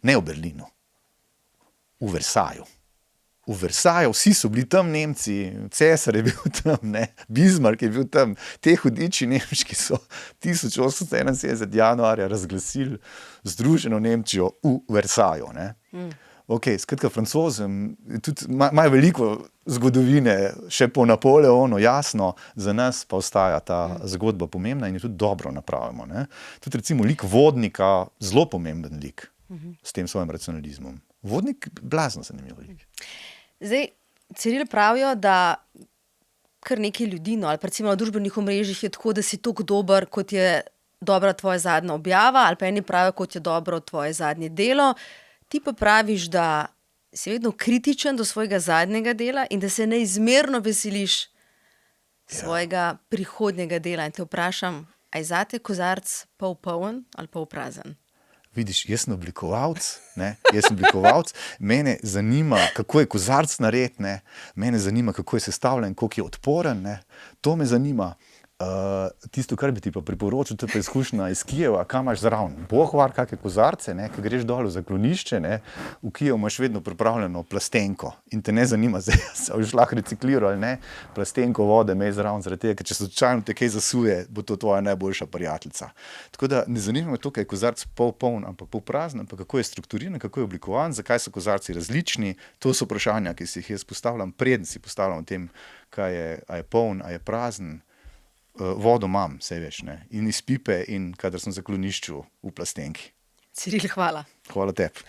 Ne v Berlinu, v Versailles. V Versailles, vsi so bili tam Nemci, Cesar je bil tam, ne, Bismarck je bil tam, te hudiči nemški so 1871 januarja razglasili združeno Nemčijo v Versailles, ne. Ok, skratka, Francozem tudi imajo veliko zgodovine, še po Napoleonu, jasno, za nas pa ostaja ta zgodba pomembna in jo tudi dobro napravimo, ne. Tudi recimo lik Vodnika, zelo pomemben lik s tem svojim racionalizmom. Vodnik, blazno zanimiv lik. Zdaj, Ciril, pravijo, da kar nekaj ljudi, no, ali pa recimo na družbenih omrežjih je tako, da si toliko dober, kot je dobra tvoja zadnja objava, ali pa eni pravijo, kot je dobro tvoje zadnje delo. Ti pa praviš, da si vedno kritičen do svojega zadnjega dela in da se neizmerno veseliš svojega prihodnjega dela. In te vprašam, a je zate kozarec pol poln ali pol prazen? Vidiš, jaz sem oblikovalec, mene zanima, kako je kozarec nared, ne, mene zanima, kako je sestavljen, koliko je odporen, ne, to me zanima. Tisto, kar bi ti pa priporočil, to je pa izkušnja iz Kijeva, kam imaš zraven. Bohvar, kakšne kozarce, ne, ko greš dol v zaklonišče, ne, v Kijevu imaš vedno pripravljeno plastenko in te ne zanima, zdaj se boš lahko recikliral ali ne, plastenko vode imej zraven, zaradi tega, ker če slučajno te kaj zasuje, bo to tvoja najboljša prijateljica. Tako da ne zanima me to, kaj je kozarec pol poln, ampak pol prazen, ampak kako je strukturiran, kako je oblikovan, zakaj so kozarci različni, to so vprašanja, ki si jih jaz postavljam, preden si postavljam o tem, kaj je, a je poln, a je prazen. Vodo imam, saj veš, ne, in iz pipe in kadar sem v zaklonišču v plastenki. Ciril, hvala. Hvala tebi.